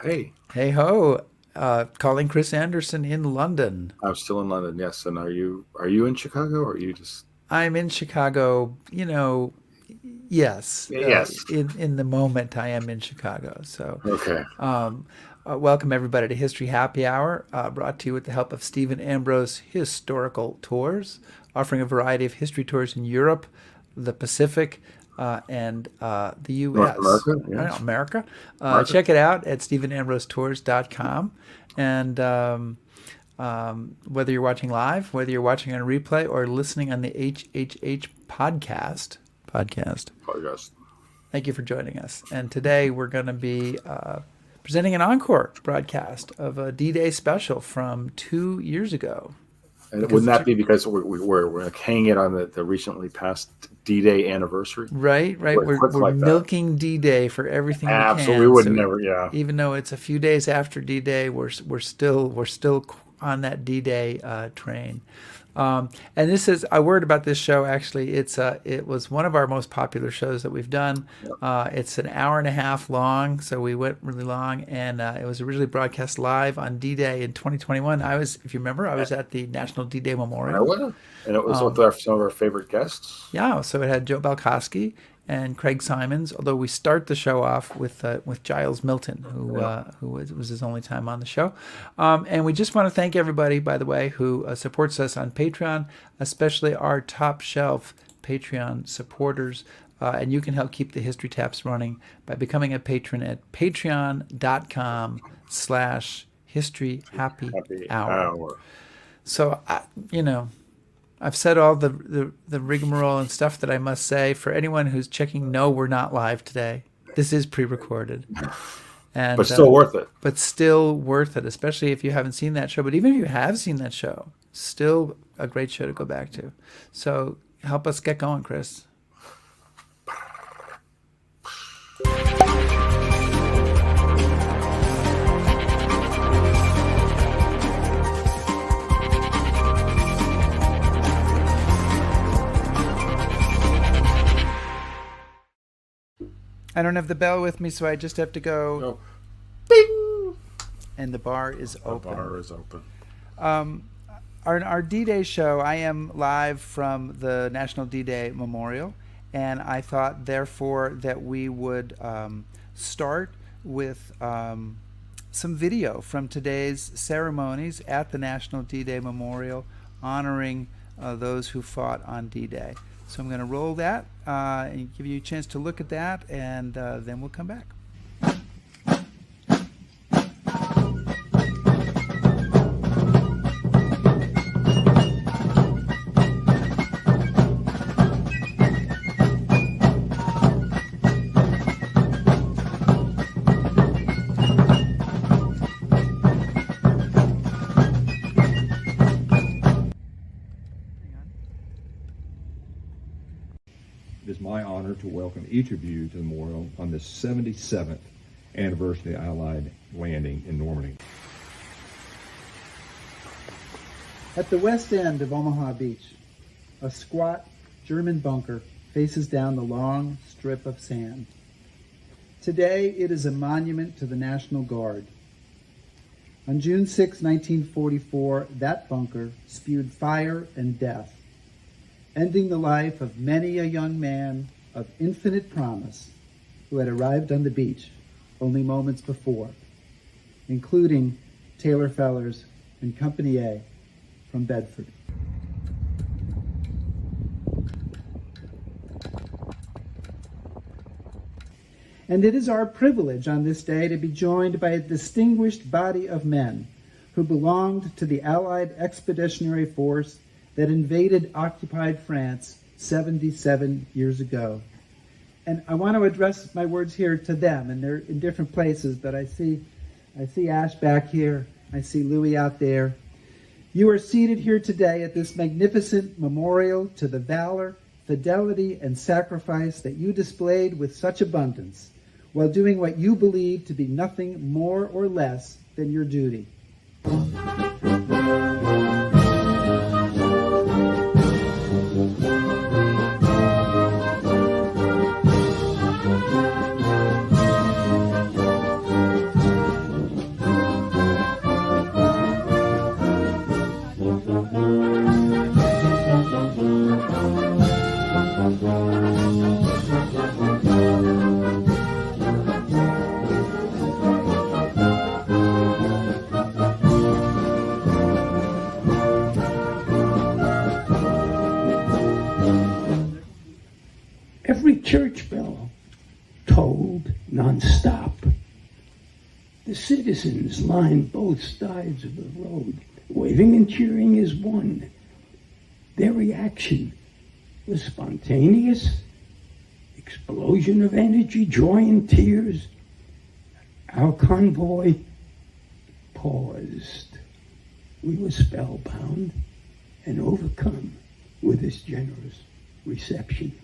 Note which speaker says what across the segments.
Speaker 1: Hey,
Speaker 2: Hey ho, calling Chris Anderson in London.
Speaker 1: I'm still in London. Yes, and are you in Chicago or are you just
Speaker 2: I'm in Chicago, yes,
Speaker 1: yes.
Speaker 2: in the moment I am in Chicago. So,
Speaker 1: Okay.
Speaker 2: um, welcome everybody to History Happy Hour, brought to you with the help of Stephen Ambrose Historical Tours, offering a variety of history tours in Europe, the Pacific, and the
Speaker 1: North
Speaker 2: U.S.
Speaker 1: America? Yes.
Speaker 2: America.
Speaker 1: America?
Speaker 2: Check it out at stephenambrosetours.com. And whether you're watching live, whether you're watching on a replay, or listening on the HHH podcast,
Speaker 1: Podcast.
Speaker 2: thank you for joining us. And today we're going to be presenting an encore broadcast of a D-Day special from 2 years ago.
Speaker 1: And
Speaker 2: Because
Speaker 1: wouldn't
Speaker 2: it's
Speaker 1: that be because we're like hanging it on the recently passed D-Day anniversary?
Speaker 2: right.
Speaker 1: We're quick
Speaker 2: We're
Speaker 1: like that.
Speaker 2: milking D-Day for everything we
Speaker 1: Absolutely. We
Speaker 2: can.
Speaker 1: would
Speaker 2: So
Speaker 1: never, yeah.
Speaker 2: even though it's a few days after D-Day, we're still on that D-Day train. And this is a word about this show. Actually, it was one of our most popular shows that we've done. It's an hour and a half long, so we went really long, and it was originally broadcast live on D-Day in 2021. If you remember, I was at the National D-Day
Speaker 1: I
Speaker 2: Memorial.
Speaker 1: would. And it was with some of our favorite guests.
Speaker 2: Yeah, so it had Joe Balkoski and Craig Symonds. Although we start the show off with Giles Milton, who was his only time on the show. And we just want to thank everybody, by the way, who supports us on Patreon, especially our top shelf Patreon supporters. And you can help keep the History Taps running by becoming a patron at patreon.com/History Happy
Speaker 1: Happy
Speaker 2: Hour.
Speaker 1: hour.
Speaker 2: So, I've said all the rigmarole and stuff that I must say. For anyone who's checking, no, we're not live today. This is pre-recorded, and
Speaker 1: But still worth it.
Speaker 2: but still worth it, especially if you haven't seen that show. But even if you have seen that show, still a great show to go back to. So help us get going, Chris. I don't have the bell with me, so I just have to go,
Speaker 1: No,
Speaker 2: bing, and the bar is
Speaker 1: the
Speaker 2: open.
Speaker 1: bar is open.
Speaker 2: Our D-Day show, I am live from the National D-Day Memorial, and I thought, therefore, that we would start with some video from today's ceremonies at the National D-Day Memorial, honoring those who fought on D-Day. So I'm going to roll that and give you a chance to look at that, and then we'll come back.
Speaker 3: It is my honor to welcome each of you to the memorial on the 77th anniversary of the Allied landing in Normandy.
Speaker 2: At the west end of Omaha Beach, a squat German bunker faces down the long strip of sand. Today, it is a monument to the National Guard. On June 6, 1944, that bunker spewed fire and death, ending the life of many a young man of infinite promise who had arrived on the beach only moments before, including Taylor Fellers and Company A from Bedford. And it is our privilege on this day to be joined by a distinguished body of men who belonged to the Allied Expeditionary Force that invaded occupied France 77 years ago. And I want to address my words here to them, and they're in different places, but I see Ash back here, I see Louis out there. You are seated here today at this magnificent memorial to the valor, fidelity, and sacrifice that you displayed with such abundance, while doing what you believe to be nothing more or less than your duty.
Speaker 4: church bell tolled nonstop. The citizens lined both sides of the road, waving and cheering as one. Their reaction was spontaneous, explosion of energy, joy and tears. Our convoy paused. We were spellbound and overcome with this generous reception.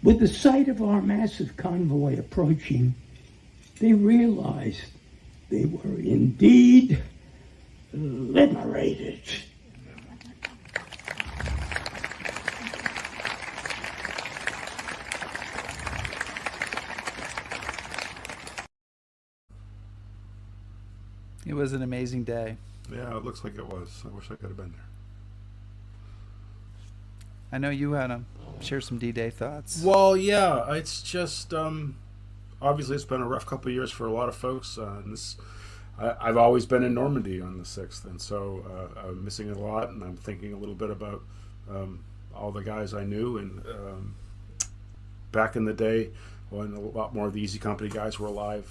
Speaker 4: With the sight of our massive convoy approaching, they realized they were indeed liberated.
Speaker 2: It was an amazing day.
Speaker 5: Yeah, it looks like it was. I wish I could have been there.
Speaker 2: I know you had to share some D-Day thoughts.
Speaker 5: Well, yeah, it's just obviously it's been a rough couple of years for a lot of folks. I've always been in Normandy on the 6th, and so I'm missing it a lot, and I'm thinking a little bit about all the guys I knew, and back in the day when a lot more of the Easy Company guys were alive,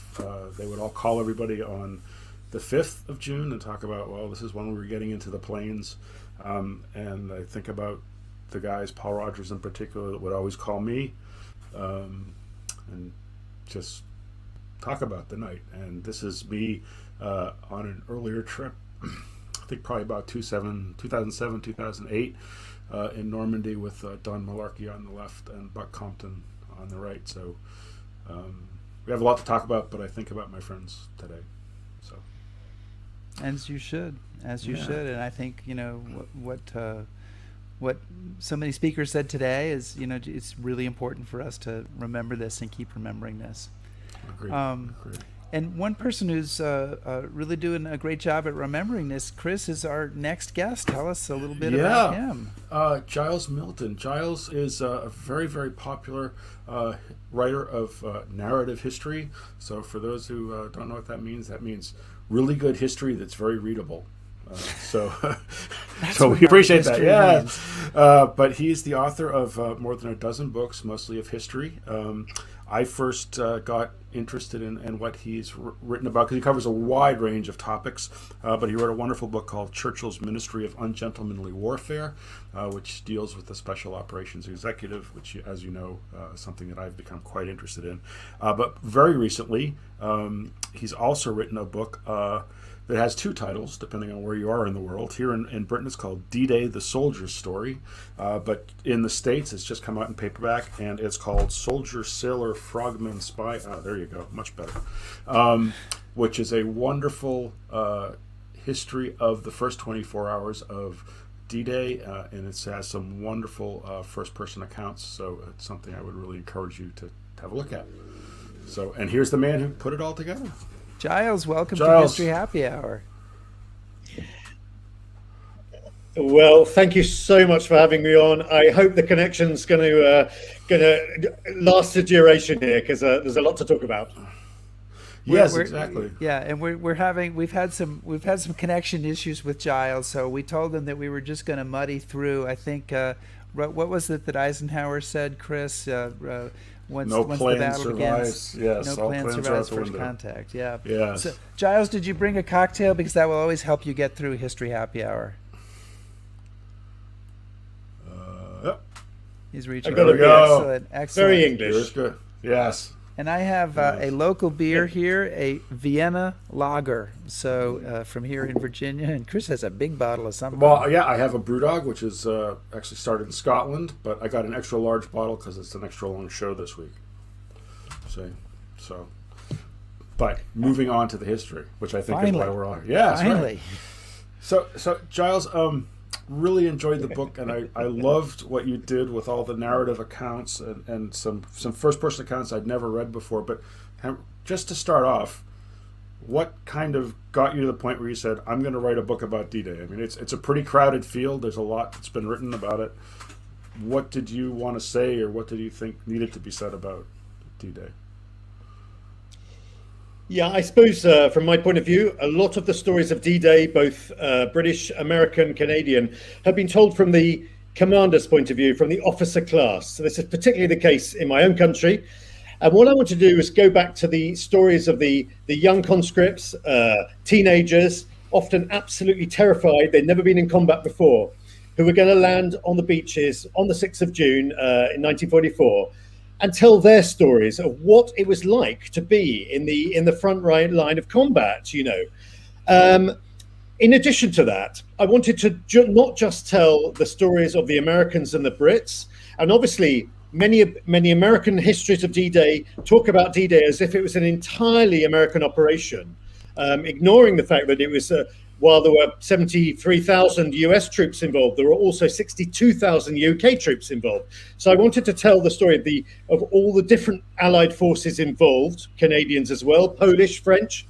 Speaker 5: they would all call everybody on the 5th of June and talk about, well, this is when we were getting into the plains, and I think about the guys, Paul Rogers in particular, that would always call me and just talk about the night. And this is me on an earlier trip, I think probably about 2007, 2008, in Normandy with Don Malarkey on the left and Buck Compton on the right. So we have a lot to talk about, but I think about my friends today. So,
Speaker 2: As you should, should. And I think, you know, what so many speakers said today is, you know, it's really important for us to remember this and keep remembering this.
Speaker 5: Agreed.
Speaker 2: And one person who's really doing a great job at remembering this, Chris, is our next guest. Tell us a little bit about him.
Speaker 5: Giles Milton. Giles is a very, very popular writer of narrative history. So for those who don't know what that means really good history that's very readable. So we appreciate that. Yeah. But he's the author of more than a dozen books, mostly of history. I first got interested in what he's written about because he covers a wide range of topics. But he wrote a wonderful book called Churchill's Ministry of Ungentlemanly Warfare, which deals with the Special Operations Executive, which, as you know, is something that I've become quite interested in. But very recently, he's also written a book that has two titles, depending on where you are in the world. Here in Britain, it's called D-Day, the Soldier's Story. But in the States, it's just come out in paperback, and it's called Soldier, Sailor, Frogman, Spy. There you go, much better. Which is a wonderful history of the first 24 hours of D-Day, and it has some wonderful first-person accounts, so it's something I would really encourage you to have a look at. So, and here's the man who put it all together.
Speaker 2: Giles, welcome to History Happy Hour.
Speaker 6: Well, thank you so much for having me on. I hope the connection's going to last the duration here, because there's a lot to talk about.
Speaker 5: Yes, exactly.
Speaker 2: Yeah, and we've had some connection issues with Giles, so we told him that we were just going to muddy through. I think what was it that Eisenhower said, Chris? Once the battle begins,
Speaker 5: yes,
Speaker 2: no plan survives first contact. Yeah.
Speaker 5: Yes.
Speaker 2: So, Giles, did you bring a cocktail? Because that will always help you get through History Happy Hour. He's reaching.
Speaker 6: There we go.
Speaker 2: Excellent.
Speaker 6: Very English.
Speaker 5: Yours good. Yes.
Speaker 2: And I have a local beer here, a Vienna Lager. So from here in Virginia, and Chris has a big bottle of something.
Speaker 5: Well, yeah, I have a Brewdog, which is actually started in Scotland, but I got an extra large bottle because it's an extra long show this week. So, but moving on to the history, which I think is why we're all here. Yeah,
Speaker 2: finally.
Speaker 5: Right. So Giles, really enjoyed the book, and I loved what you did with all the narrative accounts and some first-person accounts I'd never read before. But just to start off, what kind of got you to the point where you said, I'm going to write a book about D-Day? I mean, it's a pretty crowded field. There's a lot that's been written about it. What did you want to say, or what did you think needed to be said about D-Day?
Speaker 6: Yeah, I suppose from my point of view, a lot of the stories of D-Day, both British, American, Canadian, have been told from the commander's point of view, from the officer class. So this is particularly the case in my own country. And what I want to do is go back to the stories of the young conscripts, teenagers, often absolutely terrified, they'd never been in combat before, who were going to land on the beaches on the 6th of June in 1944 and tell their stories of what it was like to be in the front line of combat, you know. In addition to that, I wanted to not just tell the stories of the Americans and the Brits, and obviously many American histories of D-Day talk about D-Day as if it was an entirely American operation, ignoring the fact that it was, while there were 73,000 US troops involved, there were also 62,000 UK troops involved. So I wanted to tell the story of all the different Allied forces involved, Canadians as well, Polish, French.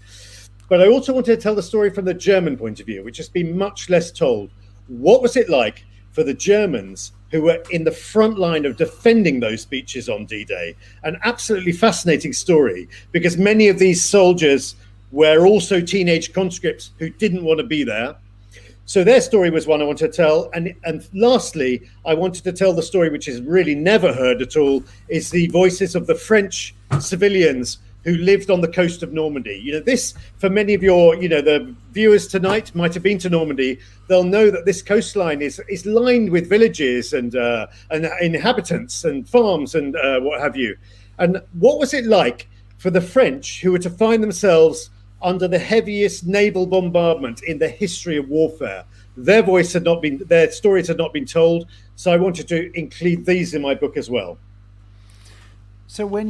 Speaker 6: But I also wanted to tell the story from the German point of view, which has been much less told. What was it like for the Germans who were in the front line of defending those beaches on D-Day? An absolutely fascinating story, because many of these soldiers were also teenage conscripts who didn't want to be there. So their story was one I wanted to tell. And lastly, I wanted to tell the story, which is really never heard at all, is the voices of the French civilians who lived on the coast of Normandy. You know, this, for many of your, you know, the viewers tonight might have been to Normandy. They'll know that this coastline is lined with villages and inhabitants and farms and what have you. And what was it like for the French, who were to find themselves under the heaviest naval bombardment in the history of warfare? Their stories had not been told. So I wanted to include these in my book as well.
Speaker 2: So when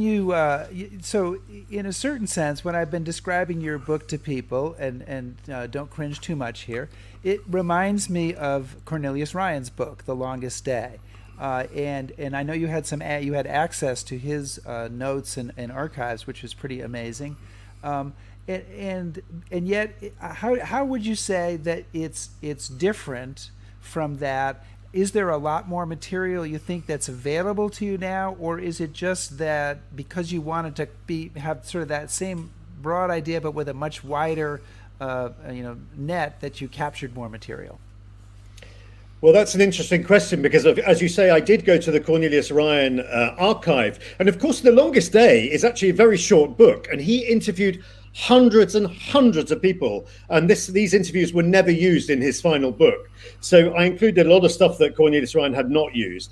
Speaker 2: so in a certain sense, when I've been describing your book to people, and don't cringe too much here, it reminds me of Cornelius Ryan's book, The Longest Day, and I know you had access to his notes and archives, which is pretty amazing, and yet how would you say that it's different from that? Is there a lot more material you think that's available to you now, or is it just that because you wanted to have sort of that same broad idea but with a much wider net, that you captured more material?
Speaker 6: Well, that's an interesting question, because as you say, I did go to the Cornelius Ryan archive, and of course The Longest Day is actually a very short book, and he interviewed hundreds and hundreds of people, and these interviews were never used in his final book. So I included a lot of stuff that Cornelius Ryan had not used,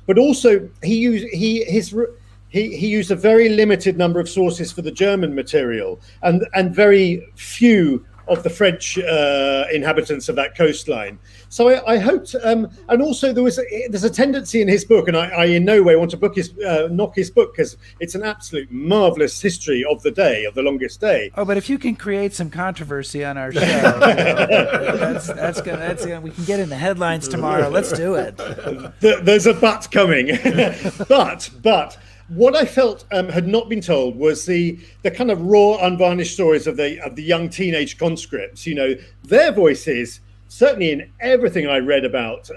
Speaker 6: but also he used a very limited number of sources for the German material, and very few of the French inhabitants of that coastline. So I hoped, and also there's a tendency in his book, and I in no way want to knock his book, because it's an absolute marvelous history of the day, of the longest day.
Speaker 2: Oh, but if you can create some controversy on our show, that's gonna, we can get in the headlines tomorrow. Let's do it.
Speaker 6: There's a but coming, but. What I felt had not been told was the kind of raw, unvarnished stories of the young teenage conscripts. You know, their voices, certainly in everything I read about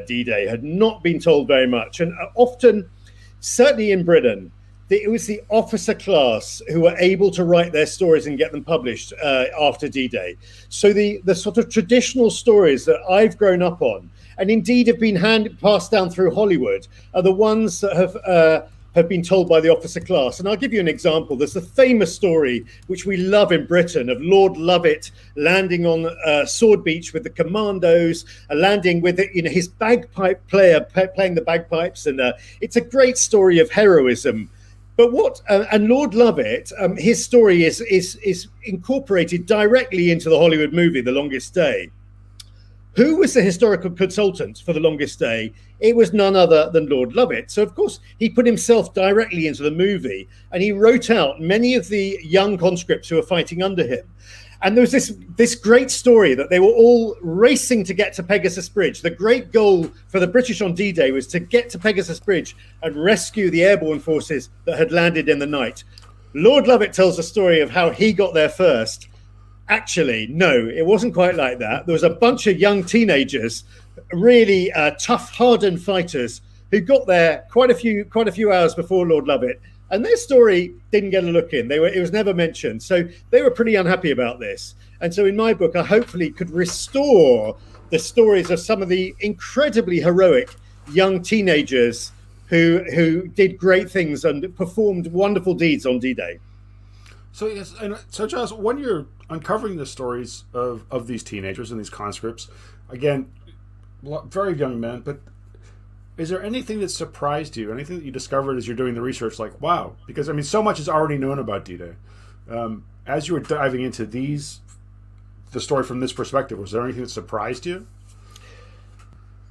Speaker 6: D-Day, had not been told very much. And often, certainly in Britain, it was the officer class who were able to write their stories and get them published after D-Day. So the sort of traditional stories that I've grown up on, and indeed have been passed down through Hollywood, are the ones that have been told by the officer class. And I'll give you an example. There's the famous story, which we love in Britain, of Lord Lovett landing on Sword Beach with the commandos, landing with his bagpipe player playing the bagpipes. And it's a great story of heroism. But and Lord Lovett, his story is incorporated directly into the Hollywood movie, The Longest Day. Who was the historical consultant for The Longest Day? It was none other than Lord Lovett. So, of course, he put himself directly into the movie, and he wrote out many of the young conscripts who were fighting under him. And there was this great story that they were all racing to get to Pegasus Bridge. The great goal for the British on D-Day was to get to Pegasus Bridge and rescue the airborne forces that had landed in the night. Lord Lovett tells a story of how he got there first. Actually, no, it wasn't quite like that. There was a bunch of young teenagers, really tough, hardened fighters, who got there quite a few hours before Lord Lovett, and their story didn't get a look in. It was never mentioned, so they were pretty unhappy about this. And so, in my book, I hopefully could restore the stories of some of the incredibly heroic young teenagers who did great things and performed wonderful deeds on D-Day.
Speaker 5: So yes, and so Giles, when you're uncovering the stories of these teenagers and these conscripts, again, very young men, but is there anything that surprised you? Anything that you discovered as you're doing the research, like, wow? Because, I mean, so much is already known about D-Day. As you were diving into the story from this perspective, was there anything that surprised you?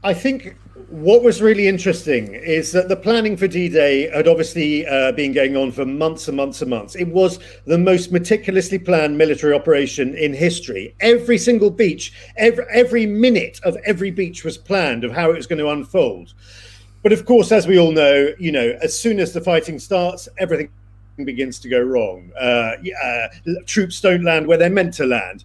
Speaker 6: I think what was really interesting is that the planning for D-Day had obviously been going on for months and months and months. It was the most meticulously planned military operation in history. Every single beach, every minute of every beach was planned of how it was going to unfold. But of course, as we all know, as soon as the fighting starts, everything begins to go wrong. Troops don't land where they're meant to land.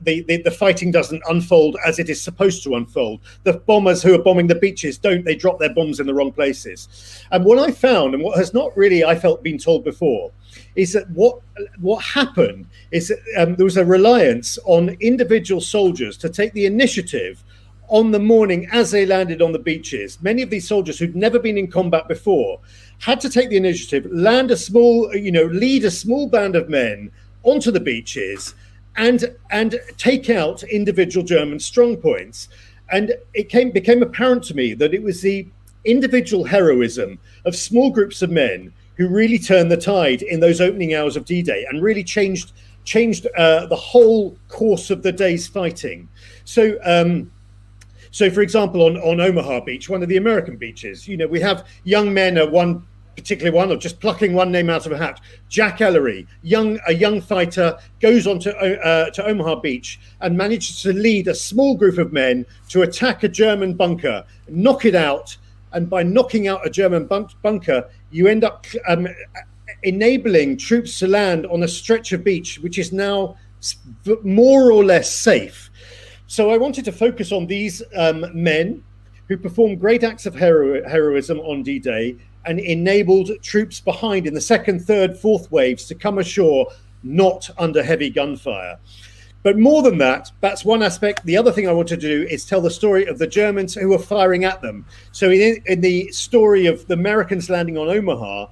Speaker 6: The fighting doesn't unfold as it is supposed to unfold. The bombers who are bombing the beaches they drop their bombs in the wrong places. And what I found, and what has not really, I felt, been told before, is that what happened is that there was a reliance on individual soldiers to take the initiative on the morning as they landed on the beaches. Many of these soldiers who'd never been in combat before had to take the initiative, lead a small band of men onto the beaches and take out individual German strong points. And it became apparent to me that it was the individual heroism of small groups of men who really turned the tide in those opening hours of D-Day and really changed the whole course of the day's fighting. So, for example, on Omaha Beach, one of the American beaches, we have young men, one particular one, or just plucking one name out of a hat, Jack Ellery, a young fighter, goes on to Omaha Beach and manages to lead a small group of men to attack a German bunker, knock it out. And by knocking out a German bunker, you end up enabling troops to land on a stretch of beach, which is now more or less safe. So I wanted to focus on these men who performed great acts of heroism on D-Day and enabled troops behind in the second, third, fourth waves to come ashore, not under heavy gunfire. But more than that, that's one aspect. The other thing I want to do is tell the story of the Germans who were firing at them. So in the story of the Americans landing on Omaha,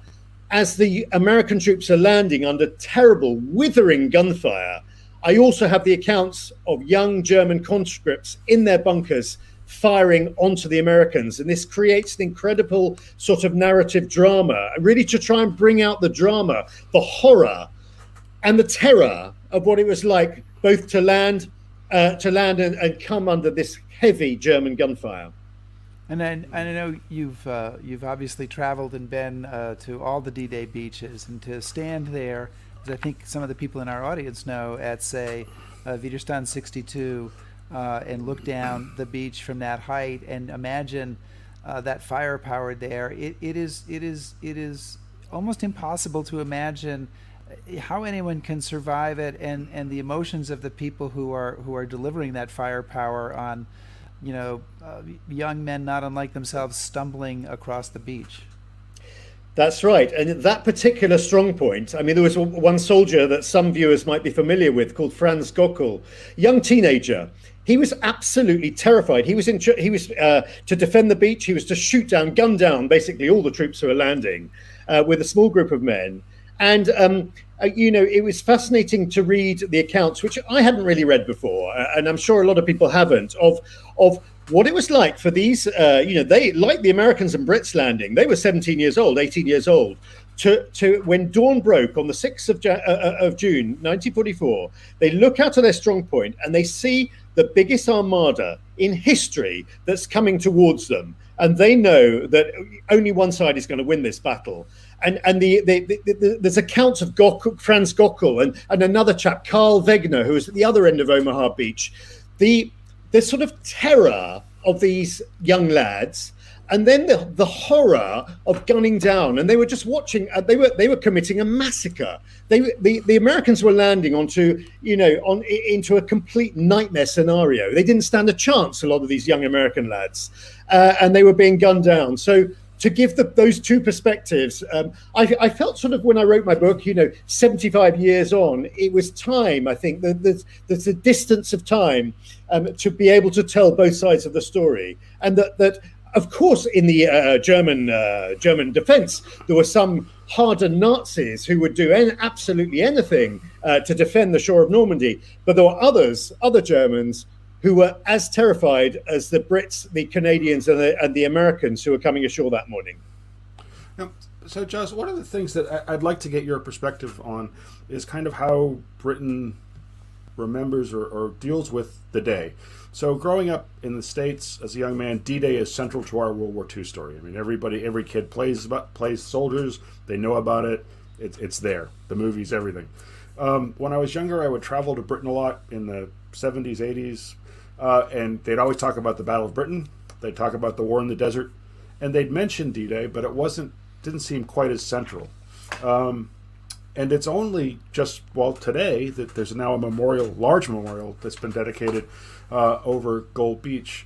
Speaker 6: as the American troops are landing under terrible, withering gunfire, I also have the accounts of young German conscripts in their bunkers firing onto the Americans. And this creates an incredible sort of narrative drama, really to try and bring out the drama, the horror and the terror of what it was like both to land and come under this heavy German gunfire.
Speaker 2: And I know you've obviously traveled and been to all the D-Day beaches, and to stand there, as I think some of the people in our audience know, at, say, Widerstand 62, and look down the beach from that height and imagine that firepower there. It is almost impossible to imagine how anyone can survive it, and the emotions of the people who are delivering that firepower on, young men not unlike themselves stumbling across the beach.
Speaker 6: That's right. And at that particular strong point, I mean, there was one soldier that some viewers might be familiar with called Franz Gockel, young teenager. He was absolutely terrified. He was to defend the beach. He was to shoot down, gun down, basically all the troops who were landing with a small group of men. And, it was fascinating to read the accounts, which I hadn't really read before, and I'm sure a lot of people haven't, of what it was like for these, they, like the Americans and Brits landing, they were 17 years old, 18 years old, to when dawn broke on the 6th of June, 1944, they look out of their strong point and they see the biggest armada in history that's coming towards them. And they know that only one side is going to win this battle. And there's accounts of Franz Gockel and another chap, Carl Wegner, who was at the other end of Omaha Beach. The sort of terror of these young lads, and then the horror of gunning down. And they were just watching. They were committing a massacre. The Americans were landing into a complete nightmare scenario. They didn't stand a chance, a lot of these young American lads, and they were being gunned down. So to give those two perspectives, I felt sort of when I wrote my book, 75 years on, it was time. I think there's a distance of time to be able to tell both sides of the story, and that Of course, in the German defense, there were some hardened Nazis who would do absolutely anything to defend the shore of Normandy. But there were other Germans who were as terrified as the Brits, the Canadians, and the Americans who were coming ashore that morning.
Speaker 5: Now, so, Giles, one of the things that I'd like to get your perspective on is kind of how Britain remembers or deals with the day. So growing up in the States as a young man, D-Day is central to our World War II story. I mean, every kid plays soldiers. They know about it. It's there. The movies, everything. When I was younger, I would travel to Britain a lot in the 70s, 80s, and they'd always talk about the Battle of Britain. They'd talk about the war in the desert, and they'd mention D-Day, but it didn't seem quite as central. And it's only just, today that there's now a large memorial that's been dedicated over Gold Beach.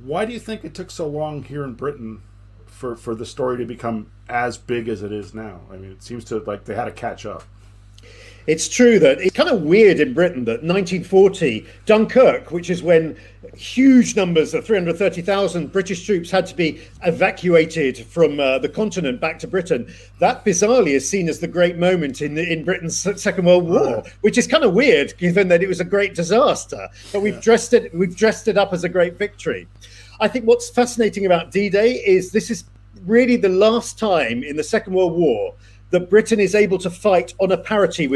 Speaker 5: Why do you think it took so long here in Britain for the story to become as big as it is now? I mean, it seems to like they had to catch up.
Speaker 6: It's true that it's kind of weird in Britain that 1940, Dunkirk, which is when huge numbers of 330,000 British troops had to be evacuated from the continent back to Britain, that bizarrely is seen as the great moment in Britain's Second World War, which is kind of weird given that it was a great disaster. But we've dressed it up as a great victory. I think what's fascinating about D-Day is this is really the last time in the Second World War that Britain is able to fight on a parity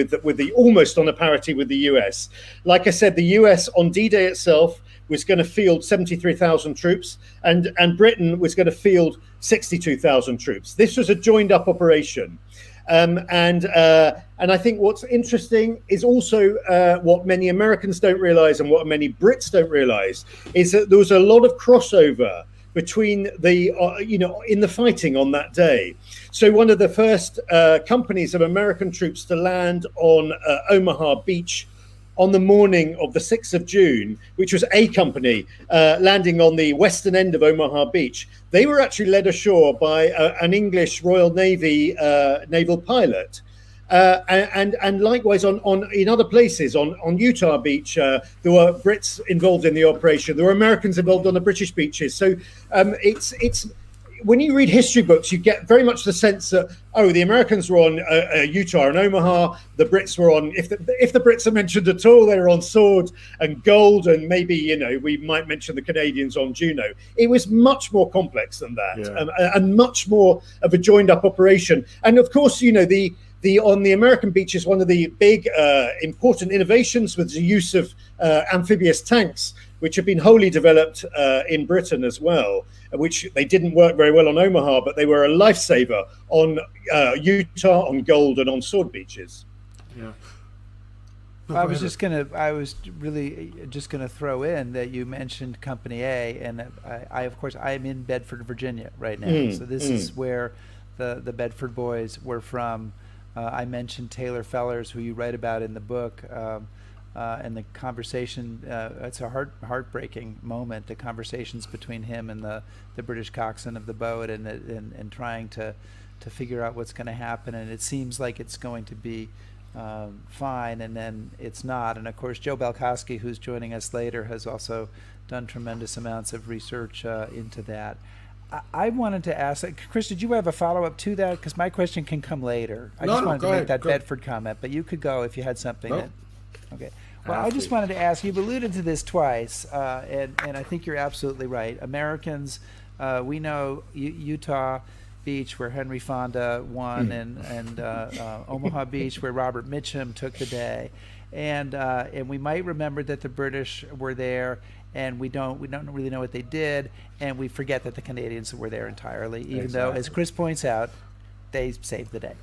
Speaker 6: almost on a parity with the US. Like I said, the US on D-Day itself was going to field 73,000 troops, and Britain was going to field 62,000 troops. This was a joined up operation. And I think what's interesting is also what many Americans don't realize and what many Brits don't realize is that there was a lot of crossover between in the fighting on that day. So one of the first companies of American troops to land on Omaha Beach on the morning of the 6th of June, which was A Company landing on the western end of Omaha Beach, they were actually led ashore by an English Royal Navy naval pilot. And likewise in other places on Utah Beach, there were Brits involved in the operation. There were Americans involved on the British beaches. So it's when you read history books, you get very much the sense that the Americans were on Utah and Omaha. The Brits were on, if the Brits are mentioned at all, they were on Sword and Gold, and maybe we might mention the Canadians on Juno. It was much more complex than that, and much more of a joined up operation. And of course, on the American beaches, one of the big important innovations was the use of amphibious tanks, which have been wholly developed in Britain as well, which they didn't work very well on Omaha, but they were a lifesaver on Utah, on Gold, and on Sword beaches.
Speaker 5: Yeah.
Speaker 2: I was really just gonna throw in that you mentioned Company A, and I of course I am in Bedford, Virginia right now. So this is where the Bedford boys were from. I mentioned Taylor Fellers, who you write about in the book, and the conversation. It's a heartbreaking moment. The conversations between him and the British coxswain of the boat, and trying to figure out what's going to happen. And it seems like it's going to be fine, and then it's not. And of course, Joe Balkoski, who's joining us later, has also done tremendous amounts of research into that. I wanted to ask, Chris, did you have a follow-up to that? Because my question can come later. I just wanted to make that Bedford comment, but you could go if you had something. Okay. Well, I just wanted to ask, you've alluded to this twice, and I think you're absolutely right. Americans, we know Utah Beach, where Henry Fonda won, and Omaha Beach, where Robert Mitchum took the day. And we might remember that the British were there, and we don't really know what they did, and we forget that the Canadians were there entirely, even though, as Chris points out, they saved the day.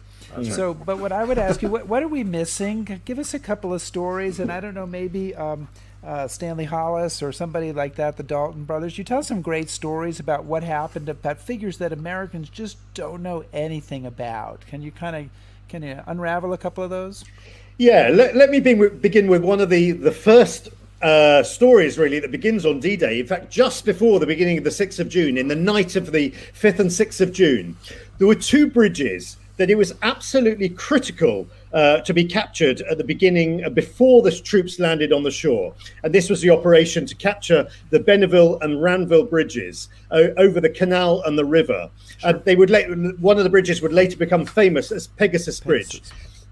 Speaker 2: So, but what I would ask you, what are we missing? Give us a couple of stories, and I don't know, maybe Stanley Hollis or somebody like that, the Dalton brothers. You tell some great stories about what happened, about figures that Americans just don't know anything about. Can you unravel a couple of those? Yeah,
Speaker 6: let me begin with one of the first stories really that begins on D-Day. In fact, just before the beginning of the 6th of June, in the night of the 5th and 6th of June, there were two bridges that it was absolutely critical to be captured at the beginning, before the troops landed on the shore. And this was the operation to capture the Benneville and Ranville bridges over the canal and the river. And they would one of the bridges would later become famous as Pegasus Bridge.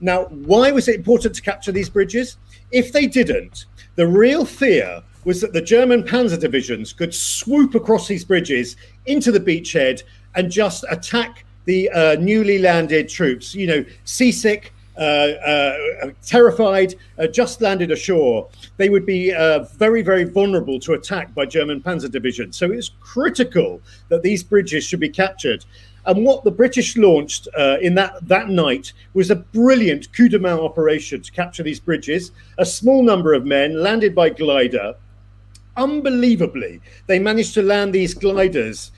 Speaker 6: Now, why was it important to capture these bridges? If they didn't, the real fear was that the German panzer divisions could swoop across these bridges into the beachhead and just attack the newly landed troops, seasick, terrified, just landed ashore. They would be very, very vulnerable to attack by German panzer divisions. So it's critical that these bridges should be captured. And what the British launched in that night was a brilliant coup de main operation to capture these bridges. A small number of men landed by glider. Unbelievably, they managed to land these gliders.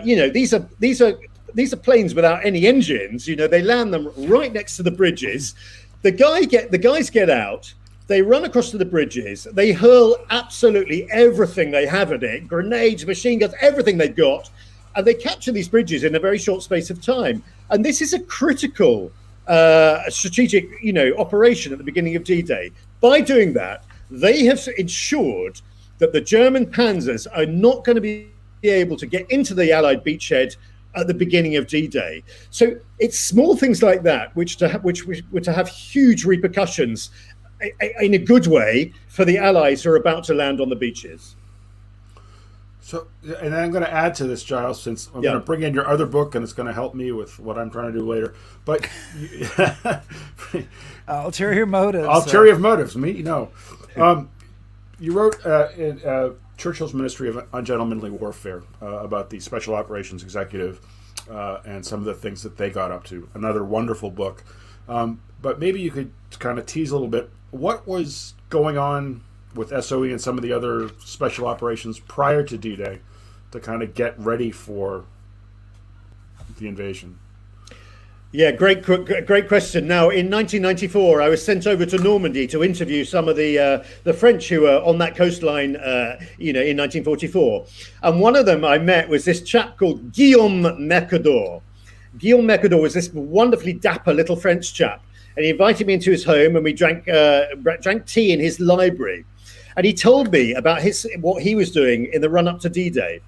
Speaker 6: These are planes without any engines. They land them right next to the bridges. The guys get out. They run across to the bridges. They hurl absolutely everything they have at it: grenades, machine guns, everything they've got. And they capture these bridges in a very short space of time. And this is a critical strategic, operation at the beginning of D-Day. By doing that, they have ensured that the German panzers are not going to be able to get into the Allied beachhead at the beginning of D-Day. So it's small things like that which were to have huge repercussions in a good way for the Allies who are about to land on the beaches.
Speaker 5: So, and I'm going to add to this, Giles, since I'm going to bring in your other book, and it's going to help me with what I'm trying to do later. But
Speaker 7: ulterior motives.
Speaker 5: Ulterior motives. You wrote in Churchill's Ministry of Ungentlemanly Warfare about the Special Operations Executive and some of the things that they got up to. Another wonderful book. But maybe you could kind of tease a little bit. What was going on with SOE and some of the other special operations prior to D-Day to kind of get ready for the invasion?
Speaker 6: Yeah, great question. Now, in 1994, I was sent over to Normandy to interview some of the French who were on that coastline, in 1944. And one of them I met was this chap called Guillaume Mercador. Guillaume Mercador was this wonderfully dapper little French chap. And he invited me into his home, and we drank tea in his library. And he told me about what he was doing in the run-up to D-Day.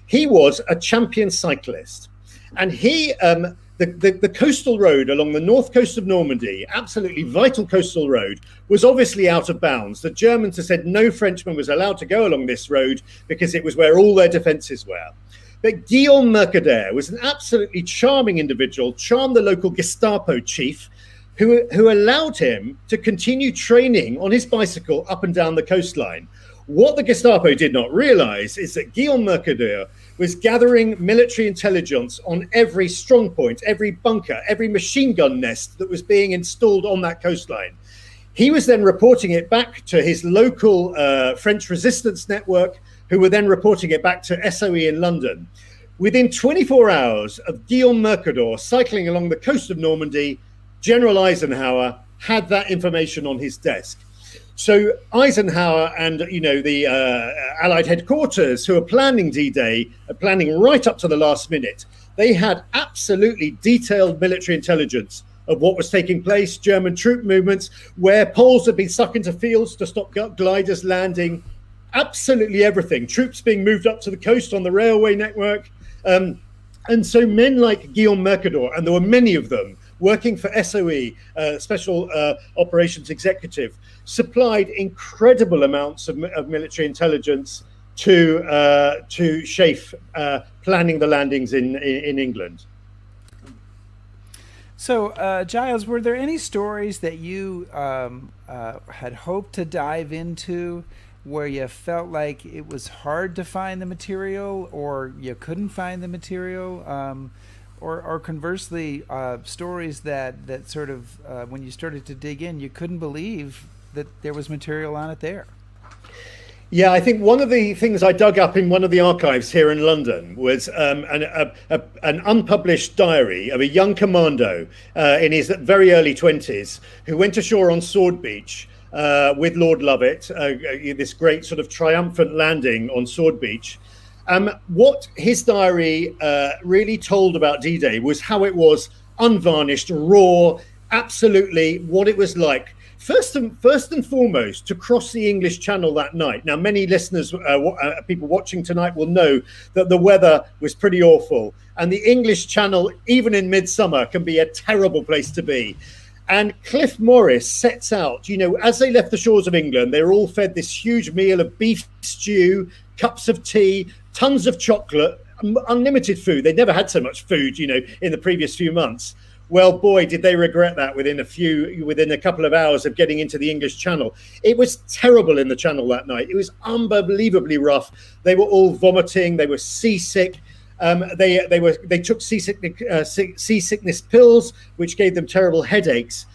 Speaker 6: He was a champion cyclist. And he, the coastal road along the north coast of Normandy, absolutely vital coastal road, was obviously out of bounds. The Germans had said no Frenchman was allowed to go along this road because it was where all their defences were. But Guillaume Mercader was an absolutely charming individual, charmed the local Gestapo chief, who allowed him to continue training on his bicycle up and down the coastline. What the Gestapo did not realize is that Guillaume Mercader was gathering military intelligence on every strong point, every bunker, every machine gun nest that was being installed on that coastline. He was then reporting it back to his local French resistance network, who were then reporting it back to SOE in London. Within 24 hours of Guillaume Mercader cycling along the coast of Normandy, General Eisenhower had that information on his desk. So Eisenhower and the Allied headquarters who are planning D-Day, are planning right up to the last minute. They had absolutely detailed military intelligence of what was taking place, German troop movements, where Poles had been stuck into fields to stop gliders landing, absolutely everything. Troops being moved up to the coast on the railway network. And so men like Guillaume Mercader, and there were many of them, working for SOE, Special Operations Executive, supplied incredible amounts of military intelligence to SHAEF planning the landings in England.
Speaker 7: So, Giles, were there any stories that you had hoped to dive into where you felt like it was hard to find the material, or you couldn't find the material? Or conversely, stories that sort of, when you started to dig in, you couldn't believe that there was material on it there?
Speaker 6: Yeah, I think one of the things I dug up in one of the archives here in London was an unpublished diary of a young commando in his very early 20s who went ashore on Sword Beach with Lord Lovett, this great sort of triumphant landing on Sword Beach. What his diary really told about D-Day was how it was unvarnished, raw, absolutely what it was like. First and foremost, to cross the English Channel that night. Now, many listeners, people watching tonight will know that the weather was pretty awful. And the English Channel, even in midsummer, can be a terrible place to be. And Cliff Morris sets out, as they left the shores of England, they were all fed this huge meal of beef stew, cups of tea, tons of chocolate, unlimited food. They'd never had so much food, in the previous few months. Well, boy, did they regret that within a couple of hours of getting into the English Channel. It was terrible in the Channel that night. It was unbelievably rough. They were all vomiting. They were seasick. They took seasickness pills, which gave them terrible headaches.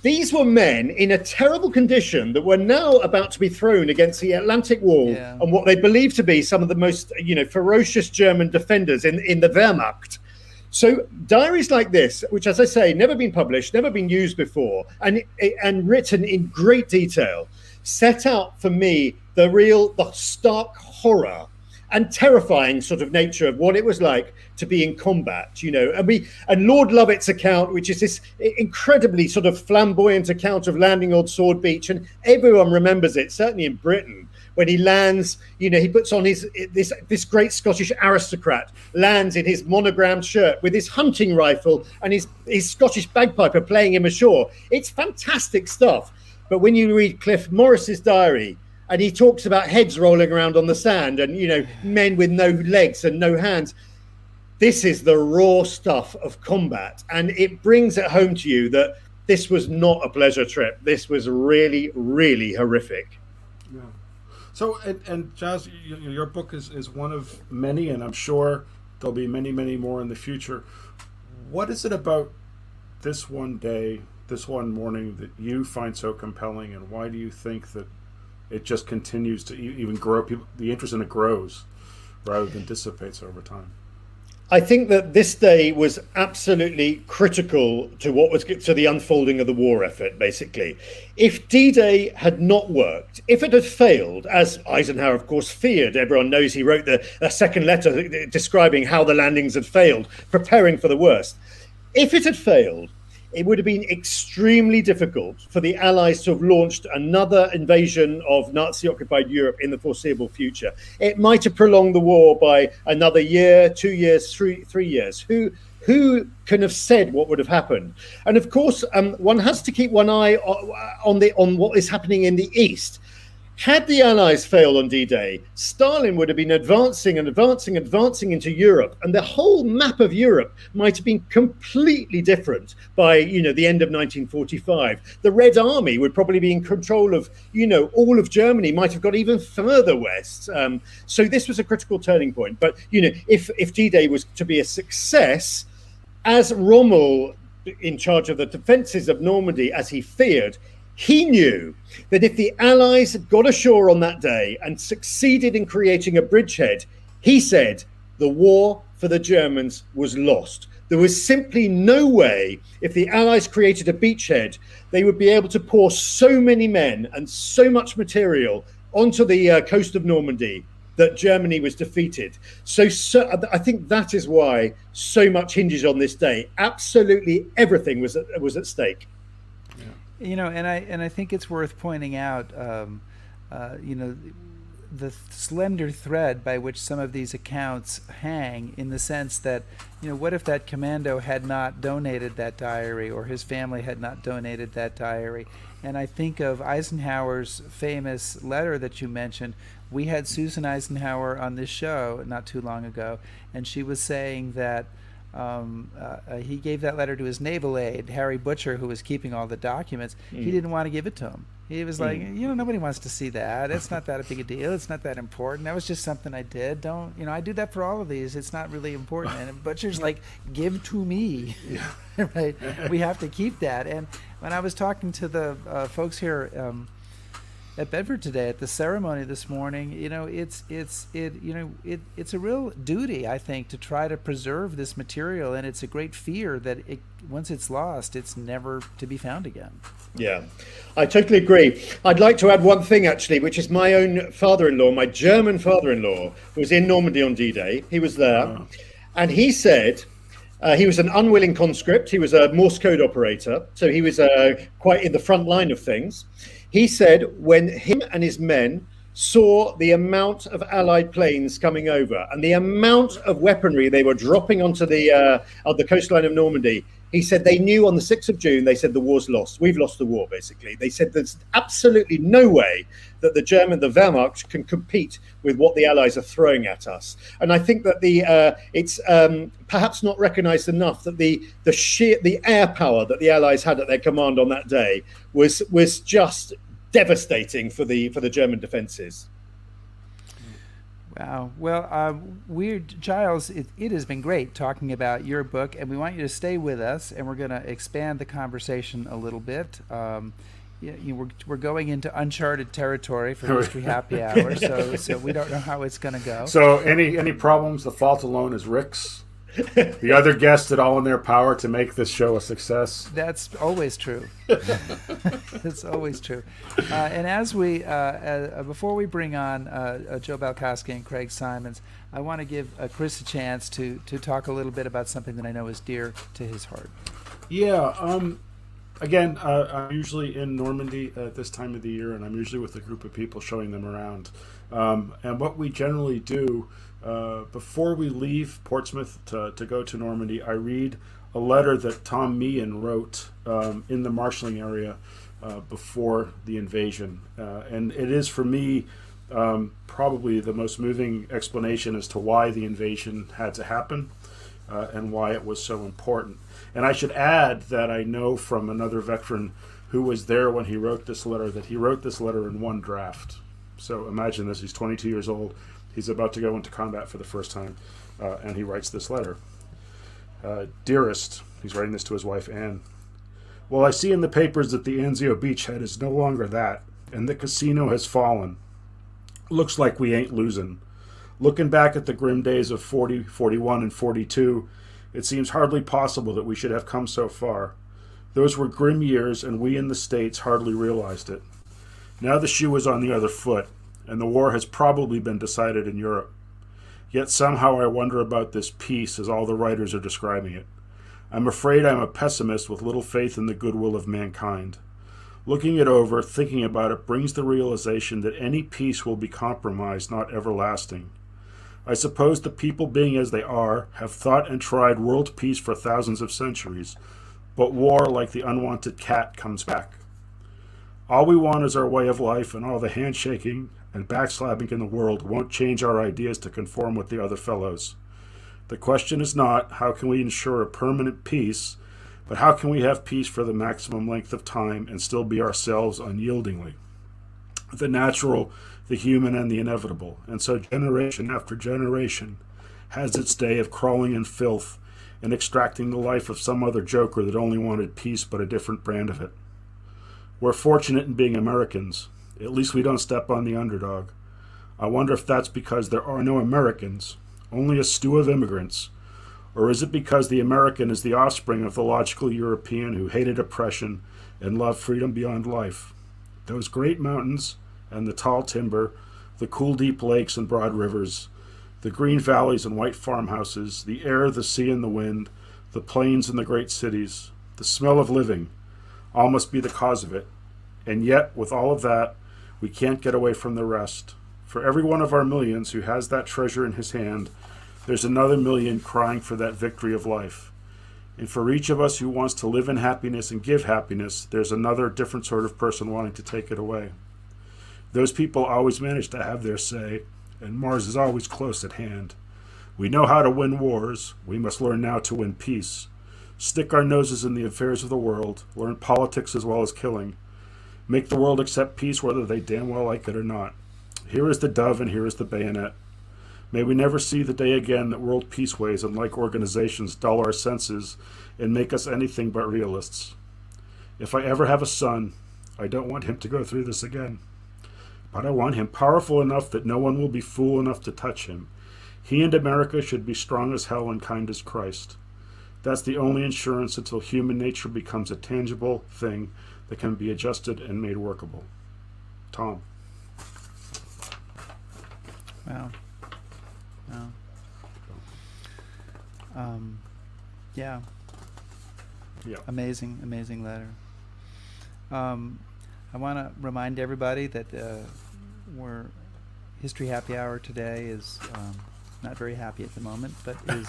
Speaker 6: These were men in a terrible condition that were now about to be thrown against the Atlantic Wall and what they believed to be some of the most, ferocious German defenders in the Wehrmacht. So diaries like this, which, as I say, never been published, never been used before, and written in great detail, set out for me the stark horror and terrifying sort of nature of what it was like to be in combat, and Lord Lovett's account, which is this incredibly sort of flamboyant account of landing on Sword Beach, and everyone remembers it, certainly in Britain. When he lands, he puts on this great Scottish aristocrat, lands in his monogrammed shirt with his hunting rifle and his Scottish bagpiper playing him ashore. It's fantastic stuff. But when you read Cliff Morris's diary, and he talks about heads rolling around on the sand and, men with no legs and no hands, this is the raw stuff of combat. And it brings it home to you that this was not a pleasure trip. This was really, really horrific.
Speaker 5: Yeah. So, and Giles, your book is one of many, and I'm sure there'll be many, many more in the future. What is it about this one day, this one morning, that you find so compelling, and why do you think that it just continues to even grow? The interest in it grows rather than dissipates over time.
Speaker 6: I think that this day was absolutely critical to the unfolding of the war effort, basically. If D-Day had not worked, if it had failed, as Eisenhower, of course, feared, everyone knows he wrote a second letter describing how the landings had failed, preparing for the worst. If it had failed, it would have been extremely difficult for the Allies to have launched another invasion of Nazi-occupied Europe in the foreseeable future. It might have prolonged the war by another year, 2 years, 3 years. Who can have said what would have happened? And of course, one has to keep one eye on what is happening in the East. Had the Allies failed on D-Day, Stalin would have been advancing into Europe, and the whole map of Europe might have been completely different by, the end of 1945. The Red Army would probably be in control of, all of Germany, might have got even further west. So this was a critical turning point. But, if D-Day was to be a success, as Rommel, in charge of the defences of Normandy, as he feared, he knew that if the Allies got ashore on that day and succeeded in creating a bridgehead, he said the war for the Germans was lost. There was simply no way, if the Allies created a beachhead, they would be able to pour so many men and so much material onto the coast of Normandy that Germany was defeated. So I think that is why so much hinges on this day. Absolutely everything was at stake.
Speaker 7: And I think it's worth pointing out, the slender thread by which some of these accounts hang, in the sense that, what if that commando had not donated that diary, or his family had not donated that diary? And I think of Eisenhower's famous letter that you mentioned. We had Susan Eisenhower on this show not too long ago, and she was saying that he gave that letter to his naval aide, Harry Butcher, who was keeping all the documents. He didn't want to give it to him. He was like, nobody wants to see that. It's not that big a deal. It's not that important. That was just something I did. I do that for all of these. It's not really important. And Butcher's like, give to me. Right? We have to keep that. And when I was talking to the folks here at Bedford today at the ceremony this morning, it's a real duty, I think, to try to preserve this material, and it's a great fear that once it's lost, it's never to be found again.
Speaker 6: Yeah, I totally agree. I'd like to add one thing, actually, which is my own father-in-law, my German father-in-law, was in Normandy on D-Day. He was there, and he said He was an unwilling conscript. He was a Morse code operator, so he was quite in the front line of things. He said when him and his men saw the amount of Allied planes coming over and the amount of weaponry they were dropping onto the coastline of Normandy, he said they knew on the 6th of June, they said the war's lost. We've lost the war, basically. They said there's absolutely no way that the Wehrmacht can compete with what the Allies are throwing at us. And I think that it's perhaps not recognized enough that the air power that the Allies had at their command on that day was just devastating for the German defenses.
Speaker 7: Wow. Well, Giles, it has been great talking about your book, and we want you to stay with us, and we're going to expand the conversation a little bit. We're going into uncharted territory for History Happy Hour, so we don't know how it's going to go.
Speaker 5: So any problems, the fault alone is Rick's. The other guests did all in their power to make this show a success.
Speaker 7: That's always true. That's always true. And as we, before we bring on Joe Balkoski and Craig Symonds, I want to give Chris a chance to talk a little bit about something that I know is dear to his heart.
Speaker 5: Yeah. Again, I'm usually in Normandy at this time of the year, and I'm usually with a group of people showing them around. And what we generally do before we leave Portsmouth to go to Normandy, I read a letter that Tom Meehan wrote in the marshalling area before the invasion. And it is, for me, probably the most moving explanation as to why the invasion had to happen and why it was so important. And I should add that I know from another veteran who was there when he wrote this letter that he wrote this letter in one draft. So imagine this, he's 22 years old. He's about to go into combat for the first time, and he writes this letter. Dearest, he's writing this to his wife, Anne. Well, I see in the papers that the Anzio beachhead is no longer that, and the casino has fallen. Looks like we ain't losing. Looking back at the grim days of 40, 41, and 42, it seems hardly possible that we should have come so far. Those were grim years, and we in the States hardly realized it. Now the shoe is on the other foot, and the war has probably been decided in Europe. Yet somehow I wonder about this peace as all the writers are describing it. I'm afraid I'm a pessimist with little faith in the goodwill of mankind. Looking it over, thinking about it, brings the realization that any peace will be compromised, not everlasting. I suppose the people, being as they are, have thought and tried world peace for thousands of centuries, but war, like the unwanted cat, comes back. All we want is our way of life, and all the handshaking and backslapping in the world won't change our ideas to conform with the other fellows. The question is not, how can we ensure a permanent peace, but how can we have peace for the maximum length of time and still be ourselves unyieldingly? The natural, the human, and the inevitable. And so generation after generation has its day of crawling in filth and extracting the life of some other joker that only wanted peace but a different brand of it. We're fortunate in being Americans. At least we don't step on the underdog. I wonder if that's because there are no Americans, only a stew of immigrants, or is it because the American is the offspring of the logical European who hated oppression and loved freedom beyond life? Those great mountains and the tall timber, the cool deep lakes and broad rivers, the green valleys and white farmhouses, the air, the sea, and the wind, the plains and the great cities, the smell of living, all must be the cause of it. And yet, with all of that, we can't get away from the rest. For every one of our millions who has that treasure in his hand, there's another million crying for that victory of life. And for each of us who wants to live in happiness and give happiness, there's another different sort of person wanting to take it away. Those people always manage to have their say, and Mars is always close at hand. We know how to win wars. We must learn now to win peace. Stick our noses in the affairs of the world, learn politics as well as killing. Make the world accept peace whether they damn well like it or not. Here is the dove and here is the bayonet. May we never see the day again that world peaceways and like organizations dull our senses and make us anything but realists. If I ever have a son, I don't want him to go through this again. But I want him powerful enough that no one will be fool enough to touch him. He and America should be strong as hell and kind as Christ. That's the only insurance until human nature becomes a tangible thing that can be adjusted and made workable. Tom.
Speaker 7: Wow. Wow. Yeah.
Speaker 5: Yeah.
Speaker 7: Amazing letter. I want to remind everybody that we're History Happy Hour today is not very happy at the moment, but is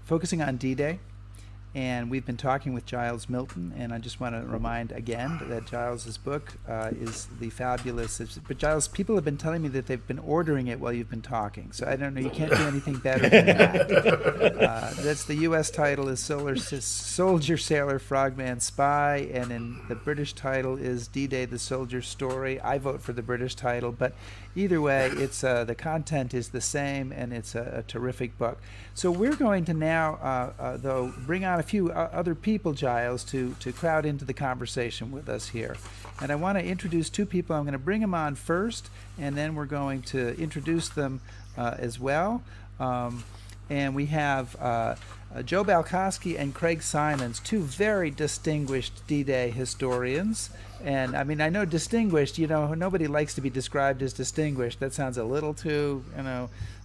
Speaker 7: focusing on D-Day. And we've been talking with Giles Milton, and I just want to remind again that Giles's book is the fabulous. But Giles, people have been telling me that they've been ordering it while you've been talking, so I don't know. You can't do anything better than that. That's the U.S. title is Soldier, Sailor, Frogman, Spy, and in the British title is D-Day: The Soldier's Story. I vote for the British title, but either way, it's the content is the same, and it's a terrific book. So we're going to now, though, bring on a few other people, Giles, to crowd into the conversation with us here. And I want to introduce two people. I'm going to bring them on first, and then we're going to introduce them as well. And we have Joe Balkoski and Craig Symonds, two very distinguished D-Day historians. And I mean, I know distinguished, nobody likes to be described as distinguished. That sounds a little too,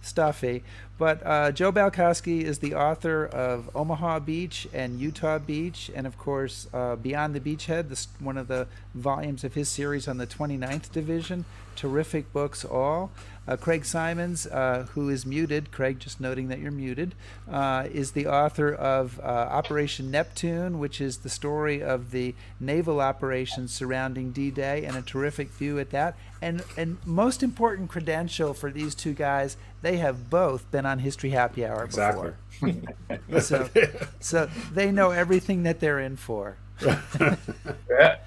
Speaker 7: stuffy. But Joe Balkoski is the author of Omaha Beach and Utah Beach, and of course, Beyond the Beachhead, one of the volumes of his series on the 29th Division. Terrific books all. Craig Symonds, who is muted, Craig, just noting that you're muted, is the author of Operation Neptune, which is the story of the naval operations surrounding D-Day, and a terrific view at that. And most important credential for these two guys, they have both been on History Happy Hour before.
Speaker 5: Exactly.
Speaker 7: So they know everything that they're in for.
Speaker 8: Yeah.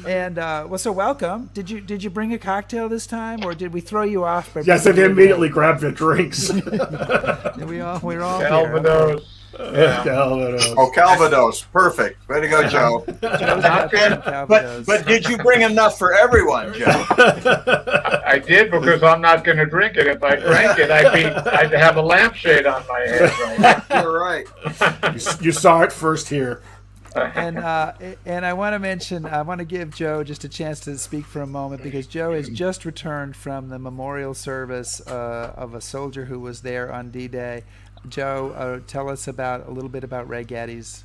Speaker 7: And so welcome. Did you bring a cocktail this time, or did we throw you off?
Speaker 5: Yes, and immediately grabbed the drinks.
Speaker 7: We're all
Speaker 8: Calvados.
Speaker 5: Yeah. Calvados.
Speaker 9: Oh, Calvados. Perfect. Way to go, Joe. But did you bring enough for everyone, Joe?
Speaker 8: I did, because I'm not going to drink it. If I drank it, I'd have a lampshade on my head. Right?
Speaker 9: You're right.
Speaker 5: You saw it first here.
Speaker 7: And I want to give Joe just a chance to speak for a moment, because Joe has just returned from the memorial service of a soldier who was there on D-Day. Joe, tell us a little bit about Ray Geddes.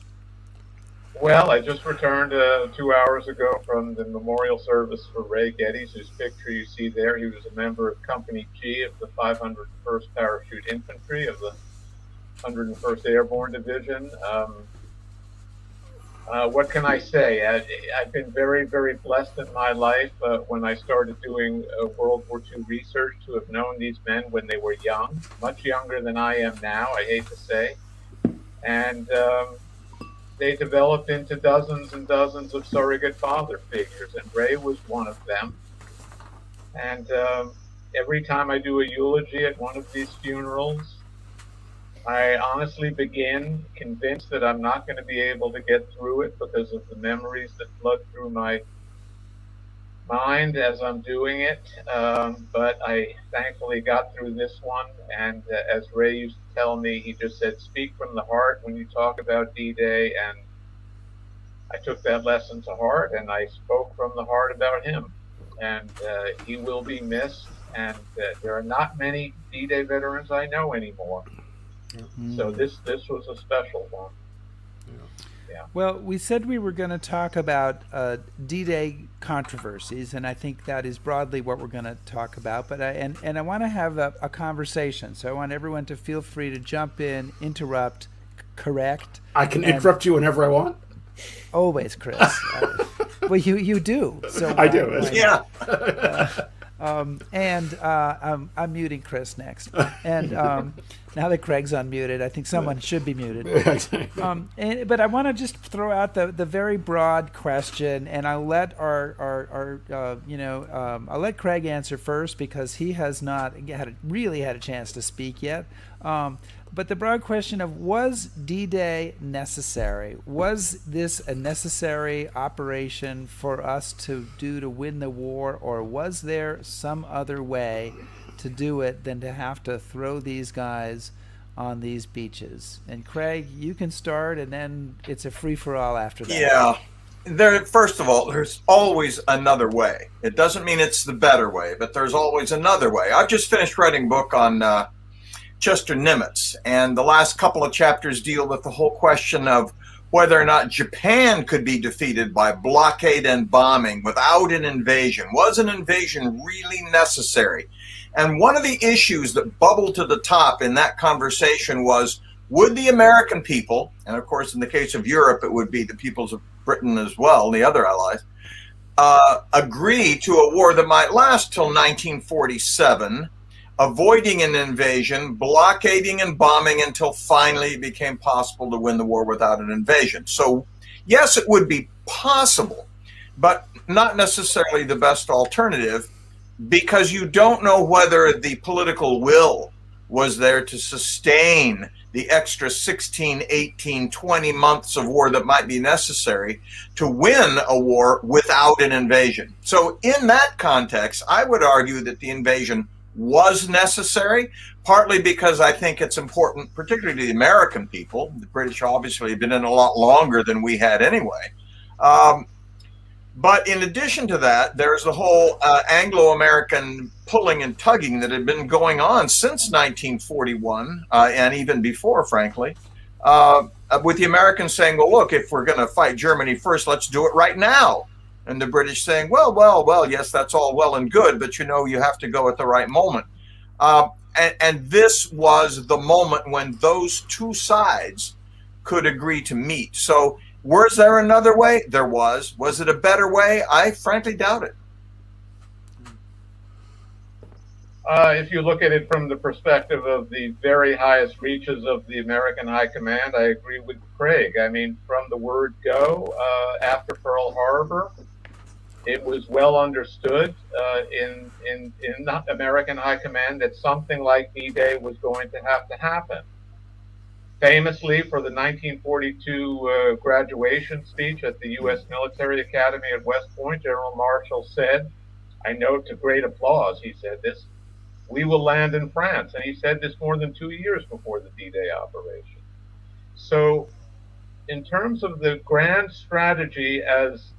Speaker 8: Well, I just returned 2 hours ago from the memorial service for Ray Geddes, whose picture you see there. He was a member of Company G of the 501st Parachute Infantry of the 101st Airborne Division. What can I say? I've been very, very blessed in my life when I started doing World War II research to have known these men when they were young, much younger than I am now, I hate to say. And they developed into dozens and dozens of surrogate father figures, and Ray was one of them. And every time I do a eulogy at one of these funerals, I honestly begin convinced that I'm not going to be able to get through it because of the memories that flood through my mind as I'm doing it. But I thankfully got through this one. And as Ray used to tell me, he just said, speak from the heart when you talk about D-Day. And I took that lesson to heart, and I spoke from the heart about him. And he will be missed. And there are not many D-Day veterans I know anymore. So this was a special one. Yeah.
Speaker 7: Well, we said we were going to talk about D-Day controversies, and I think that is broadly what we're going to talk about. But I want to have a conversation, so I want everyone to feel free to jump in, interrupt, correct.
Speaker 5: I can interrupt you whenever I want.
Speaker 7: Always, Chris. Well, you do. So
Speaker 5: I do.
Speaker 9: Yeah.
Speaker 7: I'm muting Chris next. And now that Craig's unmuted, I think someone should be muted. But I want to just throw out the very broad question, and I'll let I'll let Craig answer first, because he has not really had a chance to speak yet. But the broad question of, was D-Day necessary? Was this a necessary operation for us to do to win the war, or was there some other way to do it than to have to throw these guys on these beaches? And Craig, you can start, and then it's a free-for-all after that.
Speaker 9: Yeah. First of all, there's always another way. It doesn't mean it's the better way, but there's always another way. I've just finished writing a book on Chester Nimitz. And the last couple of chapters deal with the whole question of whether or not Japan could be defeated by blockade and bombing without an invasion. Was an invasion really necessary? And one of the issues that bubbled to the top in that conversation was, would the American people, and of course in the case of Europe it would be the peoples of Britain as well, the other allies, agree to a war that might last till 1947, avoiding an invasion, blockading and bombing until finally it became possible to win the war without an invasion. So yes, it would be possible, but not necessarily the best alternative, because you don't know whether the political will was there to sustain the extra 16, 18, 20 months of war that might be necessary to win a war without an invasion. So in that context, I would argue that the invasion was necessary, partly because I think it's important, particularly to the American people. The British obviously have been in a lot longer than we had anyway. But in addition to that, there's the whole Anglo-American pulling and tugging that had been going on since 1941 and even before, frankly, with the Americans saying, well, look, if we're going to fight Germany first, let's do it right now. And the British saying, well, yes, that's all well and good, but you know, you have to go at the right moment. And this was the moment when those two sides could agree to meet. So was there another way? There was. Was it a better way? I frankly doubt it.
Speaker 8: If you look at it from the perspective of the very highest reaches of the American High Command, I agree with Craig. I mean, from the word go after Pearl Harbor, it was well understood in the American High Command that something like D-Day was going to happen. Famously, for the 1942 graduation speech at the U.S. Military Academy at West Point, General Marshall said, I note to great applause, he said this, we will land in France. And he said this more than 2 years before the D-Day operation. So in terms of the grand strategy as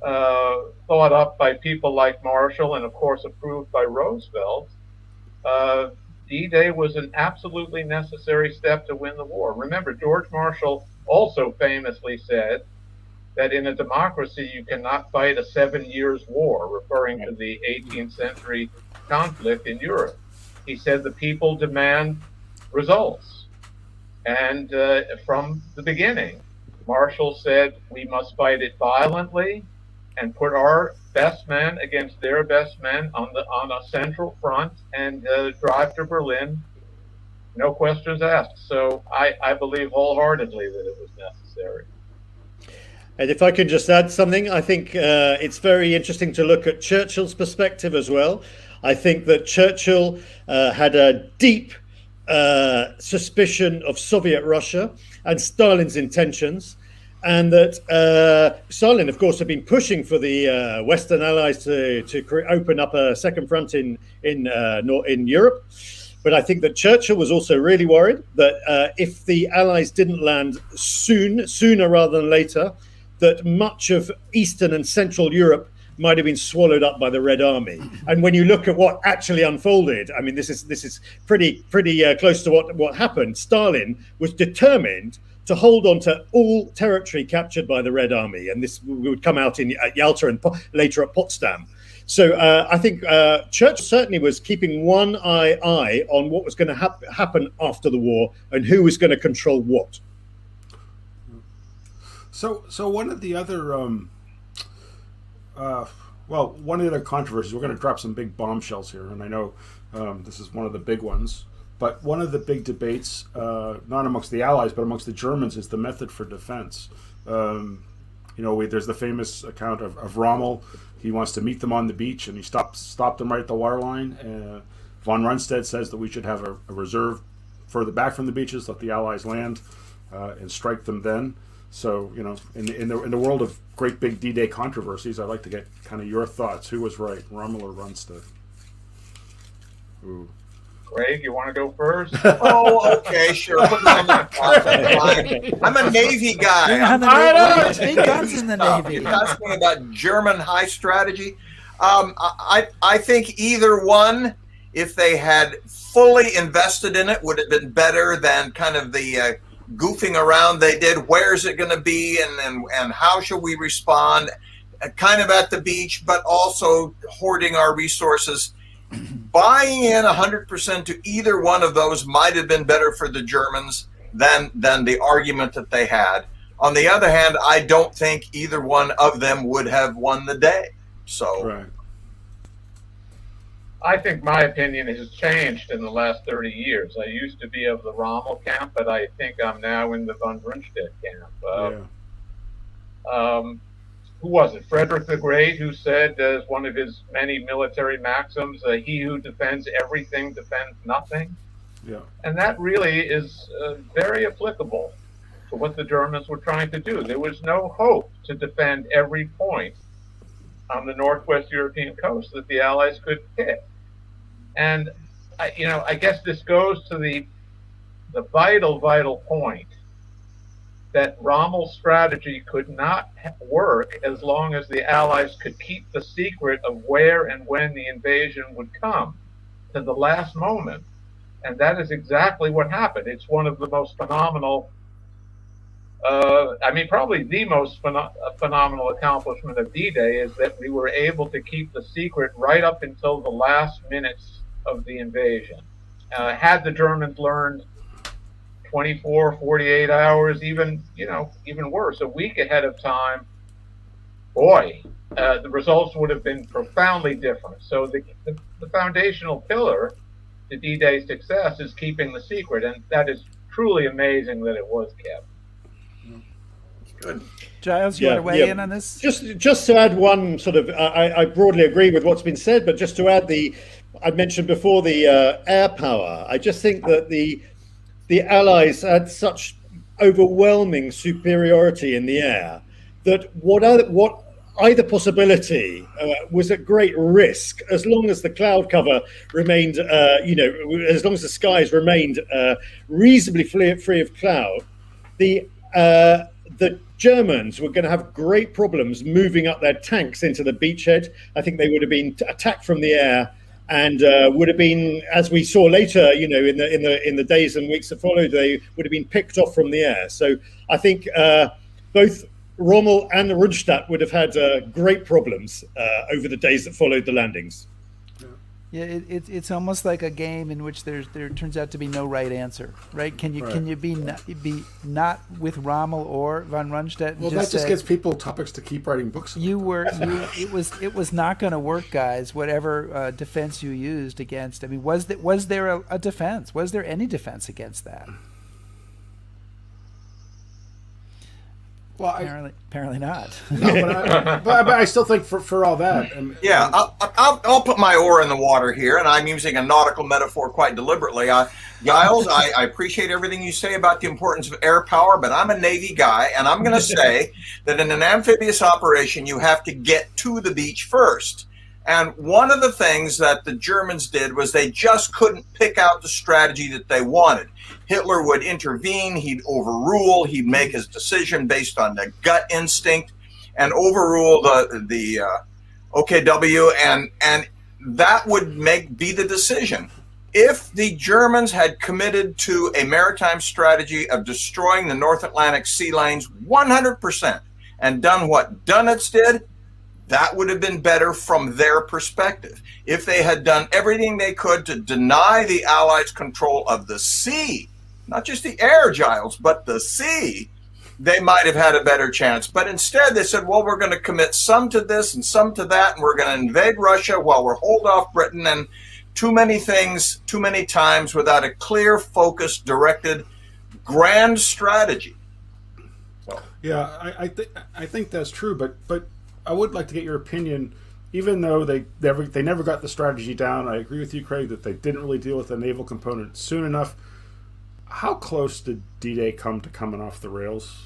Speaker 8: thought up by people like Marshall and, of course, approved by Roosevelt, D-Day was an absolutely necessary step to win the war. Remember, George Marshall also famously said that in a democracy you cannot fight a 7 years war, referring to the 18th century conflict in Europe. He said the people demand results. And from the beginning, Marshall said we must fight it violently and put our best men against their best men on a central front and drive to Berlin, no questions asked. So I believe wholeheartedly that it was necessary.
Speaker 6: And if I could just add something, I think it's very interesting to look at Churchill's perspective as well. I think that Churchill had a deep suspicion of Soviet Russia and Stalin's intentions. And that Stalin, of course, had been pushing for the Western Allies to open up a second front in Europe. But I think that Churchill was also really worried that if the Allies didn't land sooner rather than later, that much of Eastern and Central Europe might have been swallowed up by the Red Army. And when you look at what actually unfolded, I mean, this is pretty close to what happened. Stalin was determined to hold on to all territory captured by the Red Army. And this would come out at Yalta and later at Potsdam. So I think Churchill certainly was keeping one eye on what was going to happen after the war and who was going to control what.
Speaker 5: So one of the other, one of the other controversies, we're going to drop some big bombshells here. And I know this is one of the big ones. But one of the big debates, not amongst the Allies, but amongst the Germans, is the method for defense. There's the famous account of Rommel. He wants to meet them on the beach, and he stopped them right at the waterline. Von Rundstedt says that we should have a reserve further back from the beaches, let the Allies land, and strike them then. So, in the world of great big D-Day controversies, I'd like to get kind of your thoughts. Who was right, Rommel or Rundstedt? Ooh.
Speaker 8: Craig, you want to go first?
Speaker 9: Oh, okay, sure. I'm a Navy guy.
Speaker 7: Big guns in the Navy.
Speaker 9: You're asking about German high strategy. I think either one if they had fully invested in it, would have been better than kind of the goofing around they did. Where's it going to be, and how should we respond? Kind of at the beach, but also hoarding our resources. Buying in 100% to either one of those might have been better for the Germans than the argument that they had. On the other hand, I don't think either one of them would have won the day. So,
Speaker 5: Right.
Speaker 8: I think my opinion has changed in the last 30 years. I used to be of the Rommel camp, but I think I'm now in the von Rundstedt camp. Who was it? Frederick the Great, who said, as one of his many military maxims, he who defends everything defends nothing.
Speaker 5: Yeah.
Speaker 8: And that really is very applicable to what the Germans were trying to do. There was no hope to defend every point on the northwest European coast that the Allies could hit. And, I guess this goes to the vital point that Rommel's strategy could not work as long as the Allies could keep the secret of where and when the invasion would come to the last moment. And that is exactly what happened. It's one of the most phenomenal, probably the most phenomenal accomplishment of D-Day is that we were able to keep the secret right up until the last minutes of the invasion. Had the Germans learned 24, 48 hours, even worse, a week ahead of time, the results would have been profoundly different. So the foundational pillar to D-Day's success is keeping the secret, and that is truly amazing that it was kept.
Speaker 9: good.
Speaker 7: Giles, you want to weigh in on this?
Speaker 6: Just to add one sort of, I broadly agree with what's been said, but just to add I mentioned before the air power. I just think that the Allies had such overwhelming superiority in the air that what either possibility was at great risk, as long as the cloud cover remained, as long as the skies remained reasonably free of cloud, the Germans were going to have great problems moving up their tanks into the beachhead. I think they would have been attacked from the air, and would have been, as we saw later, in the days and weeks that followed, they would have been picked off from the air. So I think both Rommel and the Rundstedt would have had great problems over the days that followed the landings.
Speaker 7: Yeah, it's almost like a game in which there turns out to be no right answer, right? Can you be not with Rommel or von Rundstedt?
Speaker 5: Well, that just gives people topics to keep writing books about.
Speaker 7: It was not going to work, guys. Whatever defense you used against. I mean, was there a defense? Was there any defense against that?
Speaker 5: Well,
Speaker 7: apparently not.
Speaker 5: No, but I still think for all that.
Speaker 9: Yeah, I'll put my oar in the water here, and I'm using a nautical metaphor quite deliberately. Giles, I appreciate everything you say about the importance of air power, but I'm a Navy guy, and I'm going to say that in an amphibious operation, you have to get to the beach first. And one of the things that the Germans did was they just couldn't pick out the strategy that they wanted. Hitler would intervene, he'd overrule, he'd make his decision based on the gut instinct and overrule the OKW, and that would be the decision. If the Germans had committed to a maritime strategy of destroying the North Atlantic sea lanes 100% and done what Dönitz did, that would have been better from their perspective. If they had done everything they could to deny the Allies control of the sea, not just the air, Giles, but the sea, they might have had a better chance. But instead they said, well, we're going to commit some to this and some to that, and we're going to invade Russia while we're hold off Britain, and too many things, too many times without a clear, focused, directed, grand strategy.
Speaker 5: So. Yeah, I think that's true, but I would like to get your opinion. Even though they never got the strategy down, I agree with you, Craig, that they didn't really deal with the naval component soon enough. How close did D-Day come to coming off the rails?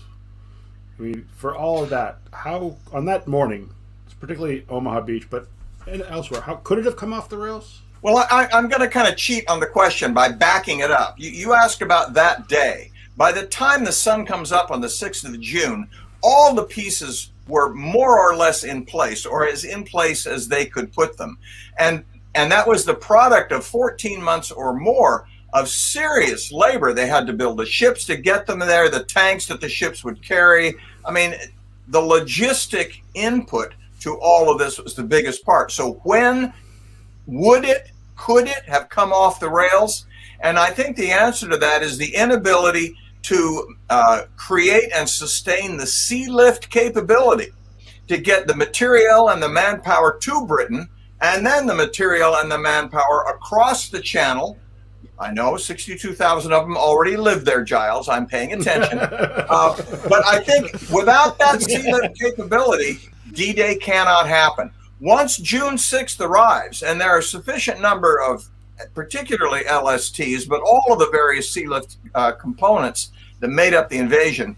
Speaker 5: I mean, for all of that, how on that morning, particularly Omaha Beach, but elsewhere, how could it have come off the rails?
Speaker 9: Well, I'm going to kind of cheat on the question by backing it up. You asked about that day. By the time the sun comes up on the 6th of June, all the pieces were more or less in place, or as in place as they could put them. And And that was the product of 14 months or more of serious labor. They had to build the ships to get them there, the tanks that the ships would carry. I mean, the logistic input to all of this was the biggest part. So when could it have come off the rails? And I think the answer to that is the inability to create and sustain the sea lift capability to get the material and the manpower to Britain, and then the material and the manpower across the channel. I know 62,000 of them already live there, Giles. I'm paying attention. But I think without that sea lift capability, D-Day cannot happen. Once June 6th arrives, and there are a sufficient number of particularly LSTs, but all of the various sea lift components that made up the invasion,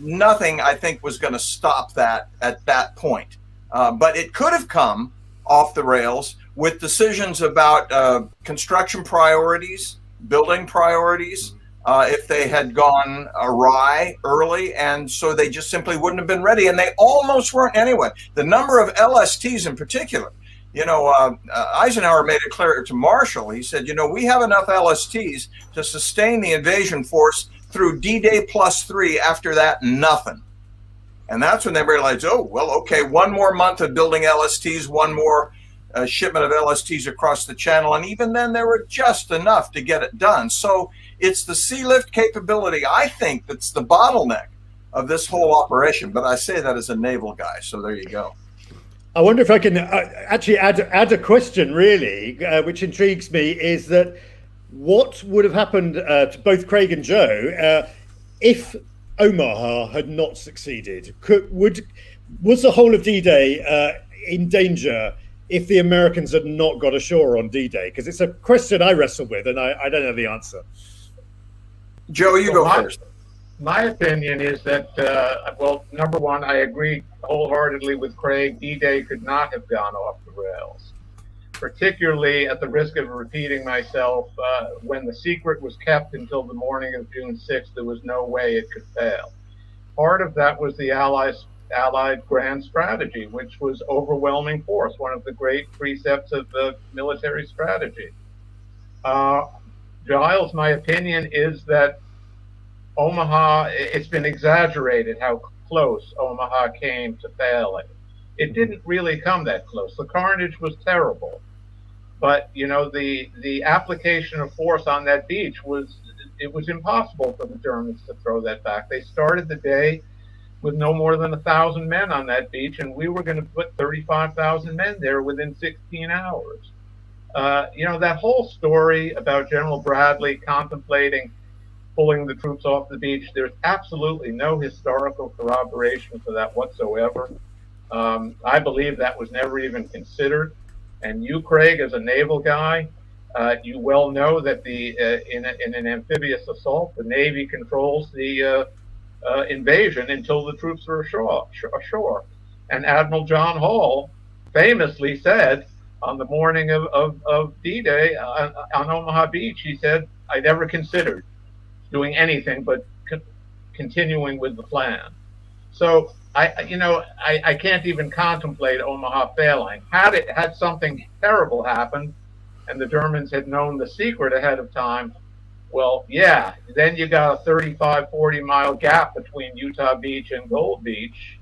Speaker 9: nothing, I think, was going to stop that at that point. But it could have come off the rails with decisions about construction priorities, building priorities, if they had gone awry early, and so they just simply wouldn't have been ready, and they almost weren't anyway. The number of LSTs in particular, you know, Eisenhower made it clear to Marshall. He said, you know, we have enough LSTs to sustain the invasion force through D-Day +3. After that, nothing. And that's when they realized, oh, well, okay, one more month of building LSTs, one more shipment of LSTs across the channel, and even then there were just enough to get it done. So it's the sea lift capability, I think, that's the bottleneck of this whole operation. But I say that as a naval guy, so there you go.
Speaker 6: I wonder if I can actually add a question, really, which intrigues me, is that what would have happened to both Craig and Joe if Omaha had not succeeded? Was the whole of D-Day in danger if the Americans had not got ashore on D-Day? Because it's a question I wrestle with, and I don't know the answer.
Speaker 9: Joe, you go first.
Speaker 8: My opinion is that, well, number one, I agree wholeheartedly with Craig. D-Day could not have gone off the rails, particularly at the risk of repeating myself. When the secret was kept until the morning of June 6th, there was no way it could fail. Part of that was the Allied grand strategy, which was overwhelming force, one of the great precepts of the military strategy. Giles, my opinion is that Omaha, it's been exaggerated how close Omaha came to failing. It didn't really come that close. The carnage was terrible. But, you know, the application of force on that beach was impossible for the Germans to throw that back. They started the day with no more than 1,000 men on that beach, and we were going to put 35,000 men there within 16 hours. You know, that whole story about General Bradley contemplating pulling the troops off the beach, there's absolutely no historical corroboration for that whatsoever. I believe that was never even considered. And you, Craig, as a naval guy, you well know that in an amphibious assault, the Navy controls the invasion until the troops are ashore. And Admiral John Hall famously said on the morning of D-Day on Omaha Beach, he said, I never considered doing anything but continuing with the plan. So I can't even contemplate Omaha failing. Had something terrible happened and the Germans had known the secret ahead of time, well, yeah, then you got a 35, 40-mile gap between Utah Beach and Gold Beach,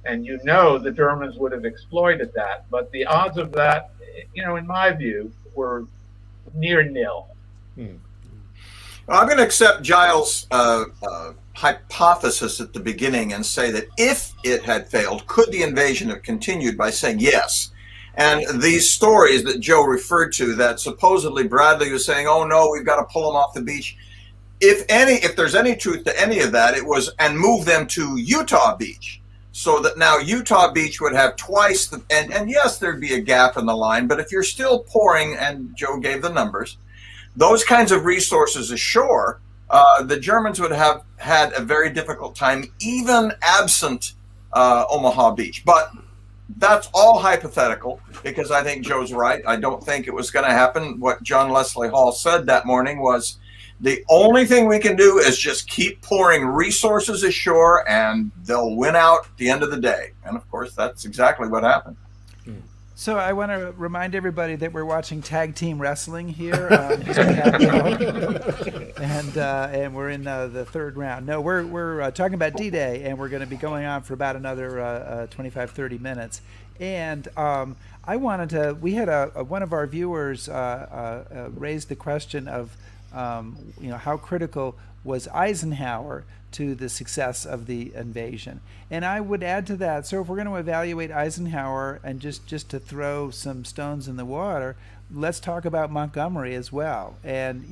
Speaker 8: and you know the Germans would have exploited that. But the odds of that, you know, in my view, were near nil.
Speaker 9: I'm going to accept Giles' hypothesis at the beginning and say that if it had failed, could the invasion have continued, by saying yes? And these stories that Joe referred to, that supposedly Bradley was saying, oh no, we've got to pull them off the beach. If there's any truth to any of that, it was, and move them to Utah Beach, so that now Utah Beach would have twice the, and yes, there'd be a gap in the line, but if you're still pouring, and Joe gave the numbers, those kinds of resources ashore, the Germans would have had a very difficult time, even absent Omaha Beach. But that's all hypothetical, because I think Joe's right. I don't think it was going to happen. What John Leslie Hall said that morning was, the only thing we can do is just keep pouring resources ashore, and they'll win out at the end of the day. And of course, that's exactly what happened.
Speaker 7: So I want to remind everybody that we're watching tag team wrestling here on History Happy Hour, and we're in the third round. No, we're talking about D-Day, and we're going to be going on for about another 25, 30 minutes. And I wanted to. We had one of our viewers raised the question of how critical was Eisenhower to the success of the invasion. And I would add to that, so if we're going to evaluate Eisenhower and just to throw some stones in the water, let's talk about Montgomery as well. And,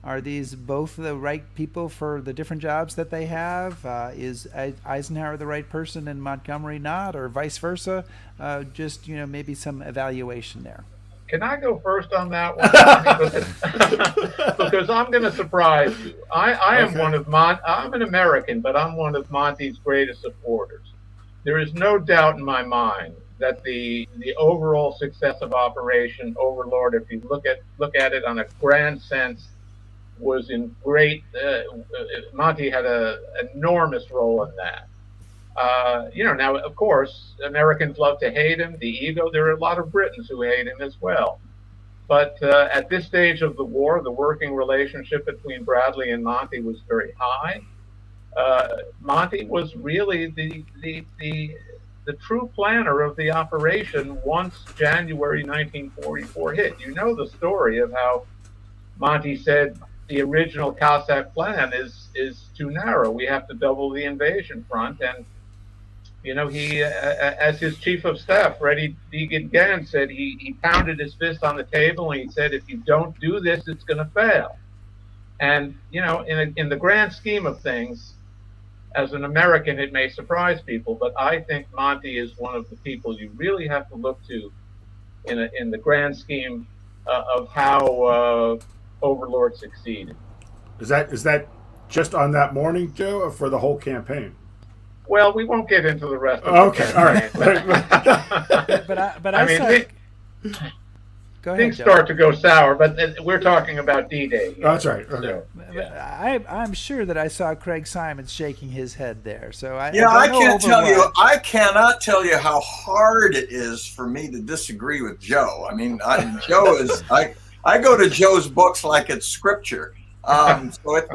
Speaker 7: are these both the right people for the different jobs that they have? Is Eisenhower the right person and Montgomery not, or vice versa? Maybe some evaluation there.
Speaker 8: Can I go first on that one? Because I'm going to surprise you. I am I'm an American, but I'm one of Monty's greatest supporters. There is no doubt in my mind that the overall success of Operation Overlord, if you look at it on a grand sense, was in great. Monty had an enormous role in that. Now, of course, Americans love to hate him, the ego. There are a lot of Britons who hate him as well. But at this stage of the war, the working relationship between Bradley and Monty was very high. Monty was really the true planner of the operation once January 1944 hit. You know the story of how Monty said the original Cossack plan is too narrow. We have to double the invasion front. And he, as his chief of staff, Freddie Deegan said, he pounded his fist on the table and he said, if you don't do this, it's going to fail. And, in the grand scheme of things, as an American, it may surprise people, but I think Monty is one of the people you really have to look to in the grand scheme of how Overlord succeeded.
Speaker 5: Is that just on that morning, Joe, or for the whole campaign?
Speaker 8: Well, we won't get into the rest of it.
Speaker 5: Okay, all right.
Speaker 7: Go ahead,
Speaker 8: things
Speaker 7: Joe.
Speaker 8: start to go sour, but we're talking about D-Day.
Speaker 5: That's right. Okay.
Speaker 8: So, yeah.
Speaker 7: I'm sure that I saw Craig Symonds shaking his head there. So I
Speaker 9: cannot tell you how hard it is for me to disagree with Joe. I mean, I go to Joe's books like it's scripture.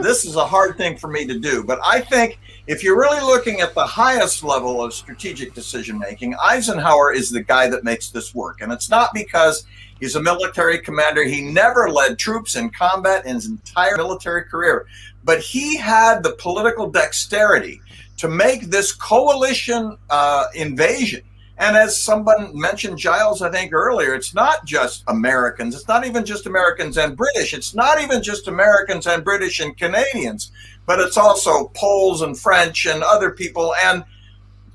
Speaker 9: This is a hard thing for me to do. But I think if you're really looking at the highest level of strategic decision making, Eisenhower is the guy that makes this work. And it's not because he's a military commander. He never led troops in combat in his entire military career. But he had the political dexterity to make this coalition invasion. And as someone mentioned, Giles, I think earlier, it's not just Americans. It's not even just Americans and British. It's not even just Americans and British and Canadians, but it's also Poles and French and other people. And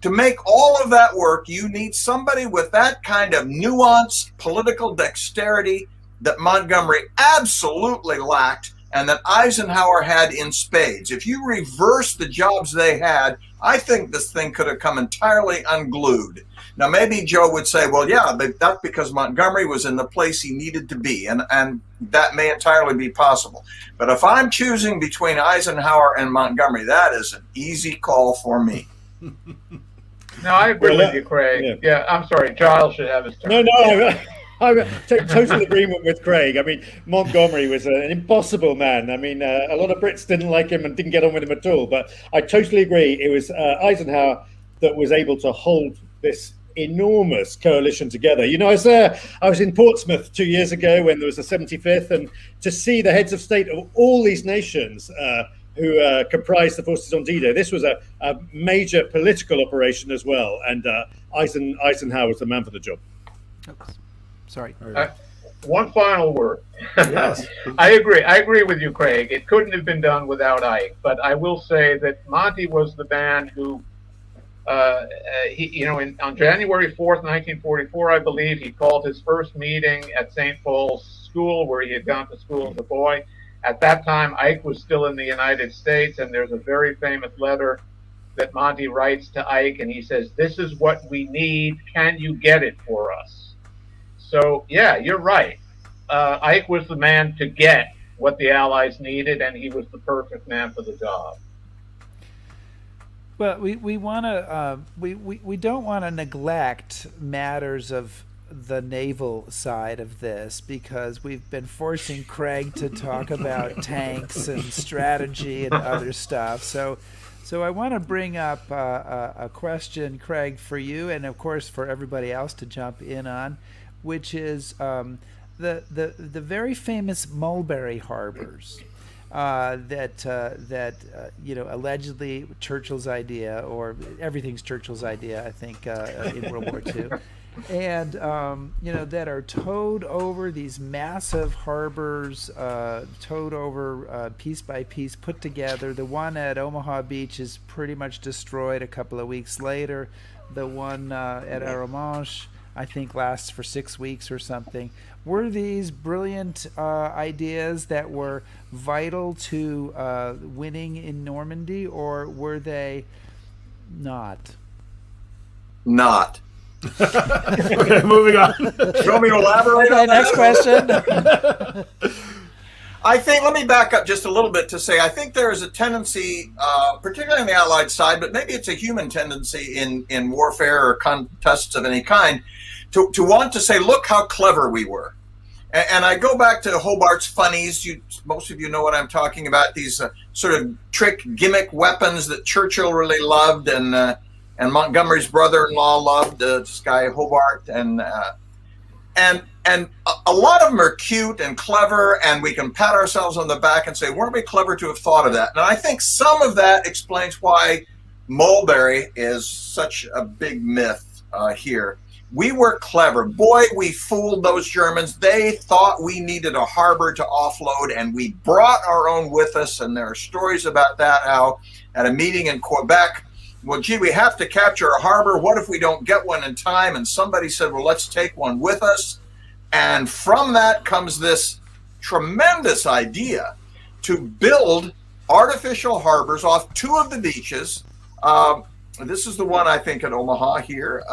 Speaker 9: to make all of that work, you need somebody with that kind of nuanced political dexterity that Montgomery absolutely lacked and that Eisenhower had in spades. If you reverse the jobs they had, I think this thing could have come entirely unglued. Now, maybe Joe would say, well, yeah, but that's because Montgomery was in the place he needed to be, and that may entirely be possible. But if I'm choosing between Eisenhower and Montgomery, that is an easy call for me.
Speaker 8: No, I agree with you, Craig. Yeah, I'm sorry. Giles should have his turn.
Speaker 6: No, I'm total agreement with Craig. I mean, Montgomery was an impossible man. I mean, a lot of Brits didn't like him and didn't get on with him at all. But I totally agree. It was Eisenhower that was able to hold this enormous coalition together. I was in Portsmouth 2 years ago when there was the 75th, and to see the heads of state of all these nations who comprised the forces on D-Day, this was a major political operation as well. And Eisenhower was the man for the job.
Speaker 7: Oops. Sorry.
Speaker 8: One final word.
Speaker 5: Yes.
Speaker 8: I agree with you, Craig. It couldn't have been done without Ike. But I will say that Monty was the man who, on January 4th, 1944, I believe, he called his first meeting at St. Paul's School, where he had gone to school as a boy. At that time, Ike was still in the United States, and there's a very famous letter that Monty writes to Ike, and he says, "This is what we need. Can you get it for us?" So, yeah, you're right. Ike was the man to get what the Allies needed, and he was the perfect man for the job.
Speaker 7: Well, we want to we don't want to neglect matters of the naval side of this, because we've been forcing Craig to talk about tanks and strategy and other stuff. So I want to bring up a question, Craig, for you, and of course for everybody else to jump in on, which is the very famous Mulberry harbors. That allegedly Churchill's idea, or everything's Churchill's idea, I think, in World War II, and that are towed over these massive harbors, towed over piece by piece, put together. The one at Omaha Beach is pretty much destroyed a couple of weeks later. The one at Airman, I think, lasts for 6 weeks or something. Were these brilliant ideas that were vital to winning in Normandy, or were they not?
Speaker 9: Not.
Speaker 1: Okay, moving on.
Speaker 9: You want me to elaborate
Speaker 7: Okay,
Speaker 9: on
Speaker 7: next
Speaker 9: that?
Speaker 7: question.
Speaker 9: I think, let me back up just a little bit to say, I think there is a tendency, particularly on the Allied side, but maybe it's a human tendency in warfare or contests of any kind, to want to say, look how clever we were. And I go back to Hobart's funnies. Most of you know what I'm talking about, these sort of trick gimmick weapons that Churchill really loved, and Montgomery's brother-in-law loved, this guy Hobart, and a lot of them are cute and clever, and we can pat ourselves on the back and say, weren't we clever to have thought of that? And I think some of that explains why Mulberry is such a big myth here. We were clever. Boy, we fooled those Germans. They thought we needed a harbor to offload, and we brought our own with us, and there are stories about that, how at a meeting in Quebec, well, gee, we have to capture a harbor. What if we don't get one in time? And somebody said, well, let's take one with us. And from that comes this tremendous idea to build artificial harbors off 2 of the beaches. This is the one, I think, at Omaha here.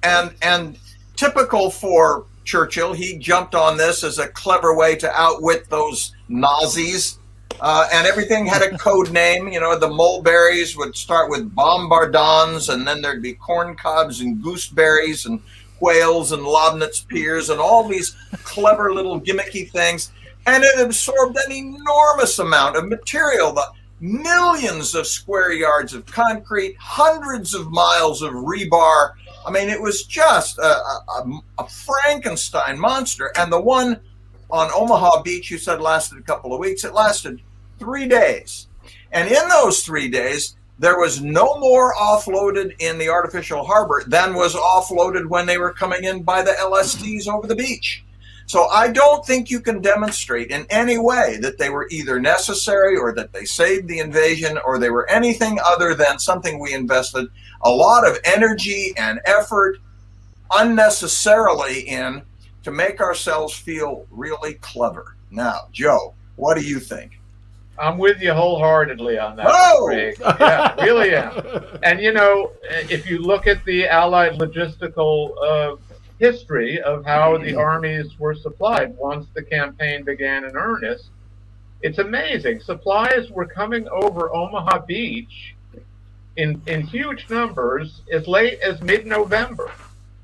Speaker 9: And typical for Churchill, he jumped on this as a clever way to outwit those Nazis. And everything had a code name. The mulberries would start with bombardons, and then there'd be corn cobs and gooseberries and whales and Lobnitz piers and all these clever little gimmicky things. And it absorbed an enormous amount of material, the millions of square yards of concrete, hundreds of miles of rebar. I mean, it was just a Frankenstein monster. And the one on Omaha Beach, you said lasted a couple of weeks. It lasted 3 days. And in those 3 days, there was no more offloaded in the artificial harbor than was offloaded when they were coming in by the LSTs over the beach. So I don't think you can demonstrate in any way that they were either necessary or that they saved the invasion or they were anything other than something we invested a lot of energy and effort unnecessarily in to make ourselves feel really clever. Now, Joe, what do you think?
Speaker 8: I'm with you wholeheartedly on that,
Speaker 9: Oh!
Speaker 8: Craig. Yeah, really am. And, if you look at the Allied logistical history of how the armies were supplied once the campaign began in earnest, it's amazing. Supplies were coming over Omaha Beach in huge numbers as late as mid-November.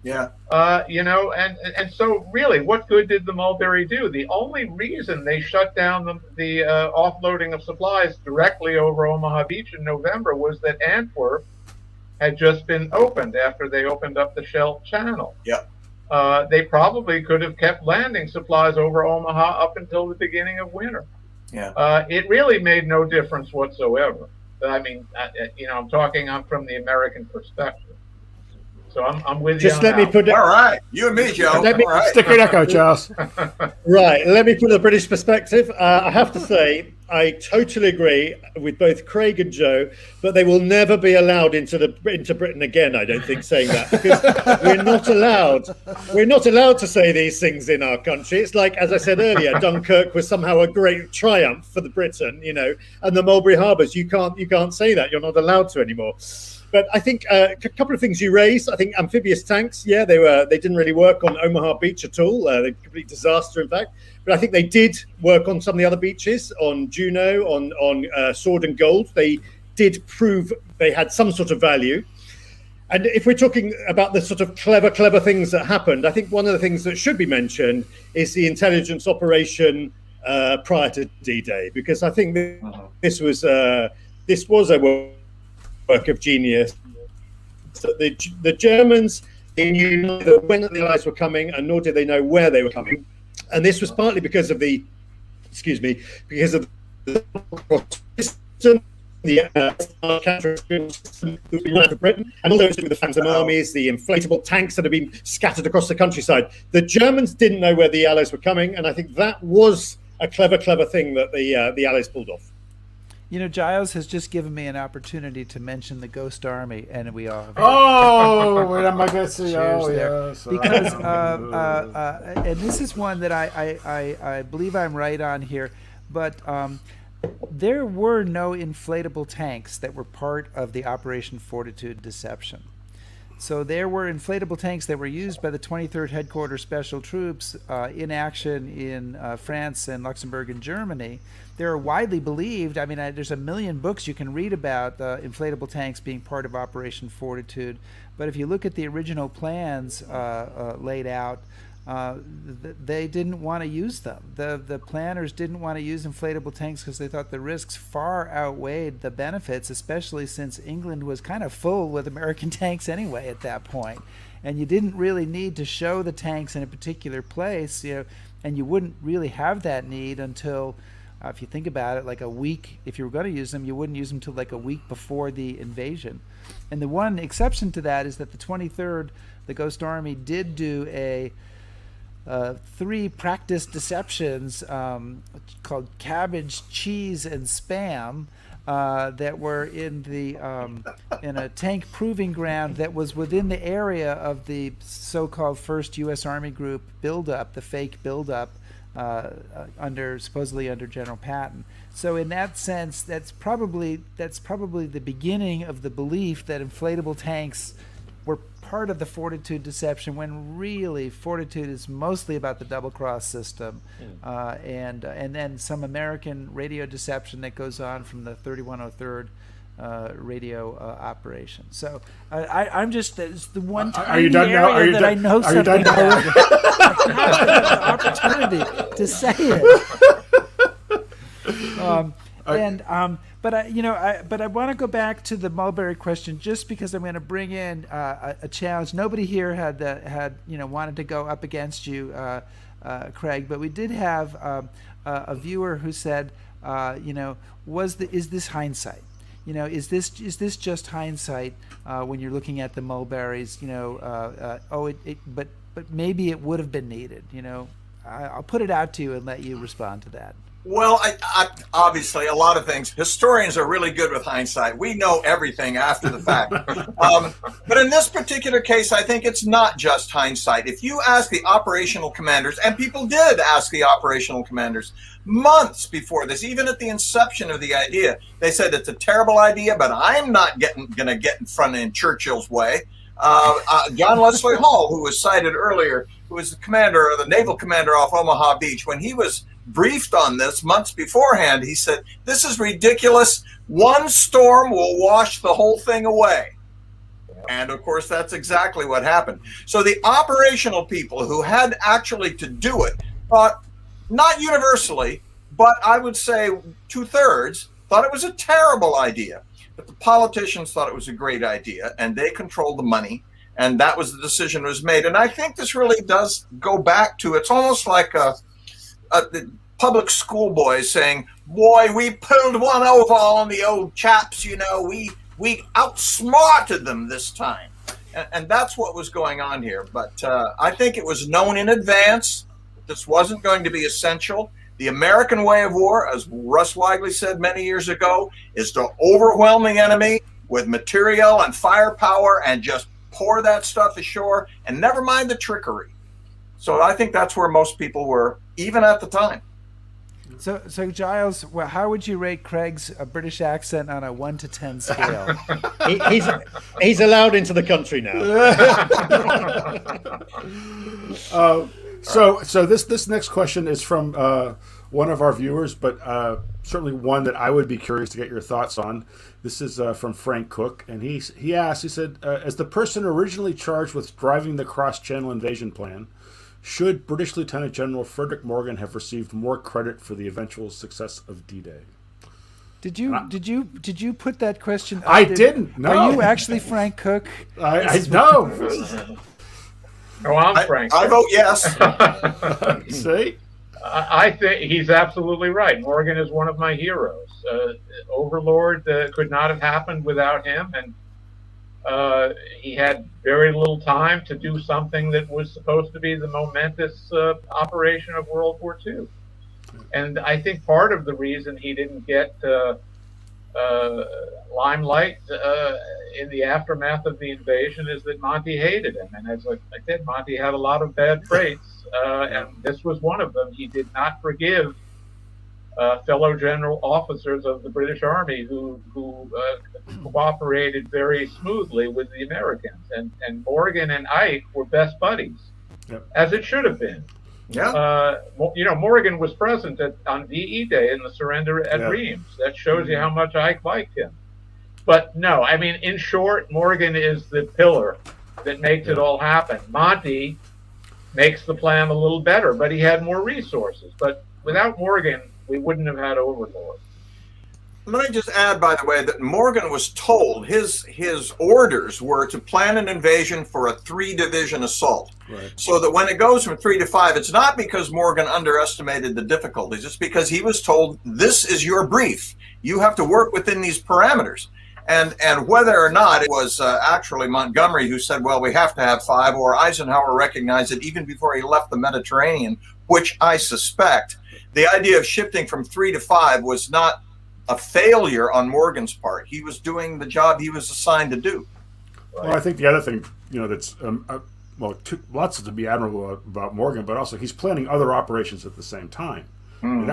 Speaker 9: Yeah.
Speaker 8: And so really, what good did the Mulberry do? The only reason they shut down the offloading of supplies directly over Omaha Beach in November was that Antwerp had just been opened after they opened up the Scheldt Channel.
Speaker 9: Yeah.
Speaker 8: They probably could have kept landing supplies over Omaha up until the beginning of winter.
Speaker 9: Yeah.
Speaker 8: It really made no difference whatsoever. I mean, I'm talking from the American perspective. So I'm with you.
Speaker 6: Just let me put it.
Speaker 9: All right. You and me, Joe.
Speaker 6: Let me
Speaker 9: All right.
Speaker 1: Stick your neck out, Giles.
Speaker 6: Right. Let me put a British perspective. I have to say, I totally agree with both Craig and Joe, but they will never be allowed into Britain again. I don't think saying that, because we're not allowed. We're not allowed to say these things in our country. It's like, as I said earlier, Dunkirk was somehow a great triumph for the Britain, and the Mulberry Harbours. You can't say that. You're not allowed to anymore. But I think a couple of things you raised. I think amphibious tanks, they didn't really work on Omaha Beach at all. They're a complete disaster, in fact. But I think they did work on some of the other beaches, on Juneau, on Sword and Gold. They did prove they had some sort of value. And if we're talking about the sort of clever things that happened, I think one of the things that should be mentioned is the intelligence operation prior to D-Day, because I think this was a work of genius. So the Germans, they knew neither when the Allies were coming, and nor did they know where they were coming. And this was partly because of the system, the counter system of Britain, and all those with the Phantom armies, the inflatable tanks that have been scattered across the countryside. The Germans didn't know where the Allies were coming, and I think that was a clever thing that the Allies pulled off.
Speaker 7: You know, Giles has just given me an opportunity to mention the Ghost Army, and we all have.
Speaker 5: Oh, wait, am I going to say?
Speaker 7: Cheers
Speaker 5: Oh,
Speaker 7: there.
Speaker 5: yes.
Speaker 7: Because, and this is one that I believe I'm right on here, but there were no inflatable tanks that were part of the Operation Fortitude deception. So there were inflatable tanks that were used by the 23rd Headquarters Special Troops in action in France and Luxembourg and Germany. They're widely believed. I mean, there's a million books you can read about inflatable tanks being part of Operation Fortitude. But if you look at the original plans laid out, they didn't want to use them. The planners didn't want to use inflatable tanks because they thought the risks far outweighed the benefits, especially since England was kind of full with American tanks anyway at that point. And you didn't really need to show the tanks in a particular place, you know, and you wouldn't really have that need until, if you think about it, like a week. If you were going to use them, you wouldn't use them until like a week before the invasion. And the one exception to that is that the 23rd, the Ghost Army, did do a 3 practice deceptions called cabbage, cheese, and spam that were in the in a tank proving ground that was within the area of the so-called 1st U.S. Army Group buildup, the fake buildup supposedly under General Patton. So in that sense, that's probably the beginning of the belief that inflatable tanks were part of the Fortitude deception, when really Fortitude is mostly about the double cross system, and then some American radio deception that goes on from the 3103rd radio operation. So I'm just, it's the one
Speaker 5: Are you done now? Are you
Speaker 7: that
Speaker 5: done?
Speaker 7: I know
Speaker 5: Are you
Speaker 7: something
Speaker 5: done now?
Speaker 7: about. I have to have the opportunity to say it. But I want to go back to the mulberry question, just because I'm going to bring in a challenge. Nobody here had wanted to go up against you, Craig, but we did have a viewer who said, is this hindsight? Is this just hindsight when you're looking at the mulberries? But maybe it would have been needed. I'll put it out to you and let you respond to that.
Speaker 9: Well, I obviously, a lot of things. Historians are really good with hindsight. We know everything after the fact. But in this particular case, I think it's not just hindsight. If you ask the operational commanders, and people did ask the operational commanders months before this, even at the inception of the idea, they said it's a terrible idea, but I'm not going to get in front in Churchill's way. John Leslie Hall, who was cited earlier, who was the commander, or the naval commander off Omaha Beach, when he was briefed on this months beforehand, he said, "This is ridiculous. One storm will wash the whole thing away." And of course, that's exactly what happened. So the operational people who had actually to do it thought, not universally, but I would say 2/3 thought it was a terrible idea. But the politicians thought it was a great idea, and they controlled the money, and that was the decision that was made. And I think this really does go back to, it's almost like the public school boys saying, "Boy, we pulled one over on the old chaps, we outsmarted them this time." And that's what was going on here. But I think it was known in advance that this wasn't going to be essential. The American way of war, as Russ Weigley said many years ago, is to overwhelm the enemy with material and firepower and just pour that stuff ashore, and never mind the trickery. So I think that's where most people were, even at the time.
Speaker 7: So Giles, how would you rate Craig's British accent on a 1 to 10 scale?
Speaker 6: He's allowed into the country now.
Speaker 5: So this next question is from one of our viewers, but certainly one that I would be curious to get your thoughts on. This is from Frank Cook, and he asked, he said, as the person originally charged with driving the cross-channel invasion plan, should British Lieutenant General Frederick Morgan have received more credit for the eventual success of D-Day?
Speaker 7: Did you put that question?
Speaker 5: I didn't. No.
Speaker 7: Are you actually Frank Cook?
Speaker 5: I know.
Speaker 8: No, I'm Frank.
Speaker 9: I vote yes.
Speaker 5: See?
Speaker 8: I think he's absolutely right. Morgan is one of my heroes. Overlord could not have happened without him, and he had very little time to do something that was supposed to be the momentous operation of World War II. And I think part of the reason he didn't get limelight in the aftermath of the invasion is that Monty hated him. And as I said, Monty had a lot of bad traits, and this was one of them. He did not forgive fellow general officers of the British Army who cooperated very smoothly with the Americans. And Morgan and Ike were best buddies, as it should have been.
Speaker 9: Yeah.
Speaker 8: Morgan was present on VE Day in the surrender at Reims. That shows you how much Ike liked him. But no, I mean, in short, Morgan is the pillar that makes it all happen. Monty makes the plan a little better, but he had more resources. But without Morgan, we wouldn't have had Overlord.
Speaker 9: Let me just add, by the way, that Morgan was told his orders were to plan an invasion for a 3-division assault.
Speaker 5: Right.
Speaker 9: So that when it goes from 3 to 5, it's not because Morgan underestimated the difficulties. It's because he was told, this is your brief. You have to work within these parameters. And whether or not it was actually Montgomery who said, well, we have to have 5, or Eisenhower recognized it even before he left the Mediterranean, which I suspect, the idea of shifting from 3 to 5 was not a failure on Morgan's part. He was doing the job he was assigned to do.
Speaker 5: Well, I think the other thing, that's lots to be admirable about Morgan, but also he's planning other operations at the same time. And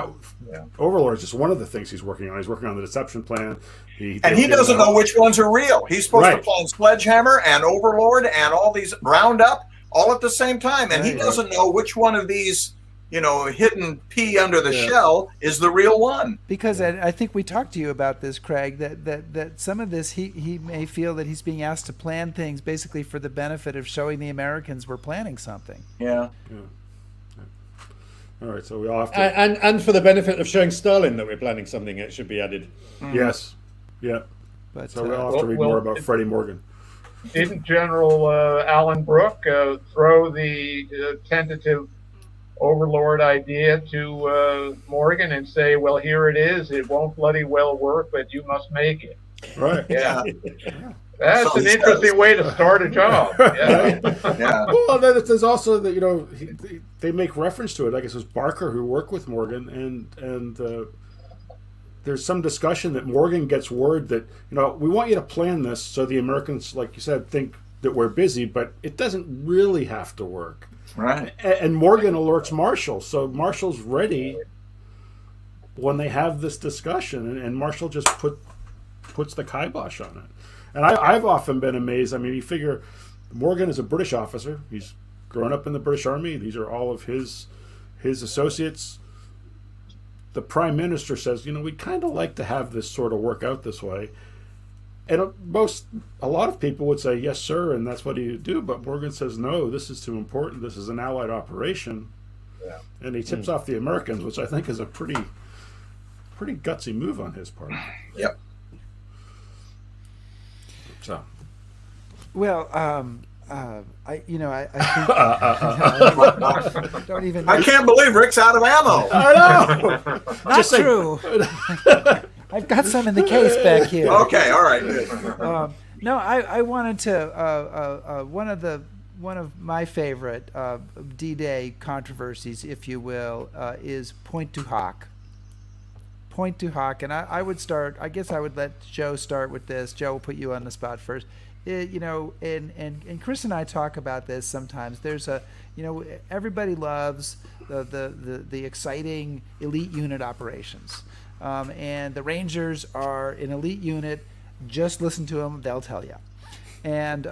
Speaker 5: Overlord is just one of the things he's working on. He's working on the deception plan. He
Speaker 9: doesn't know which ones are real. He's supposed to plan Sledgehammer and Overlord and all these Roundup all at the same time, and he doesn't know which one of these hidden pea under the shell is the real one.
Speaker 7: Because I think we talked to you about this, Craig, that some of this he may feel that he's being asked to plan things basically for the benefit of showing the Americans we're planning something.
Speaker 9: Yeah.
Speaker 5: All right, so we all have to...
Speaker 6: And for the benefit of showing Stalin that we're planning something, it should be added.
Speaker 5: Yes. Yeah.
Speaker 7: But,
Speaker 5: so we all have to read more about Freddie Morgan.
Speaker 8: Didn't General Alan Brooke throw the tentative Overlord idea to Morgan and say, well, here it is. It won't bloody well work, but you must make it.
Speaker 5: Right.
Speaker 8: Yeah. That's an interesting way to start a job.
Speaker 9: Yeah.
Speaker 5: Well, there's also that they make reference to it. I guess it was Barker who worked with Morgan, and there's some discussion that Morgan gets word that we want you to plan this so the Americans, like you said, think that we're busy, but it doesn't really have to work.
Speaker 9: Right.
Speaker 5: And Morgan alerts Marshall, so Marshall's ready when they have this discussion, and Marshall just puts the kibosh on it. And I've often been amazed. I mean, you figure Morgan is a British officer. He's grown up in the British Army. These are all of his associates. The Prime Minister says, we'd kind of like to have this sort of work out this way. And a lot of people would say, yes, sir, and that's what he do. But Morgan says, no, this is too important. This is an Allied operation. Yeah. And he tips off the Americans, which I think is a pretty gutsy move on his part.
Speaker 9: Yep.
Speaker 5: So.
Speaker 7: Well, I think don't even.
Speaker 9: I can't believe Rick's out of ammo.
Speaker 5: I know.
Speaker 7: Not true. I've got some in the case back here.
Speaker 9: Okay, all right. Good.
Speaker 7: No, I wanted to one of my favorite D-Day controversies, if you will, is Pointe du Hoc. Pointe du Hoc, and I would start. I guess I would let Joe start with this. Joe, will put you on the spot first. And Chris and I talk about this sometimes. There's everybody loves the exciting elite unit operations, and the Rangers are an elite unit. Just listen to them; they'll tell you. And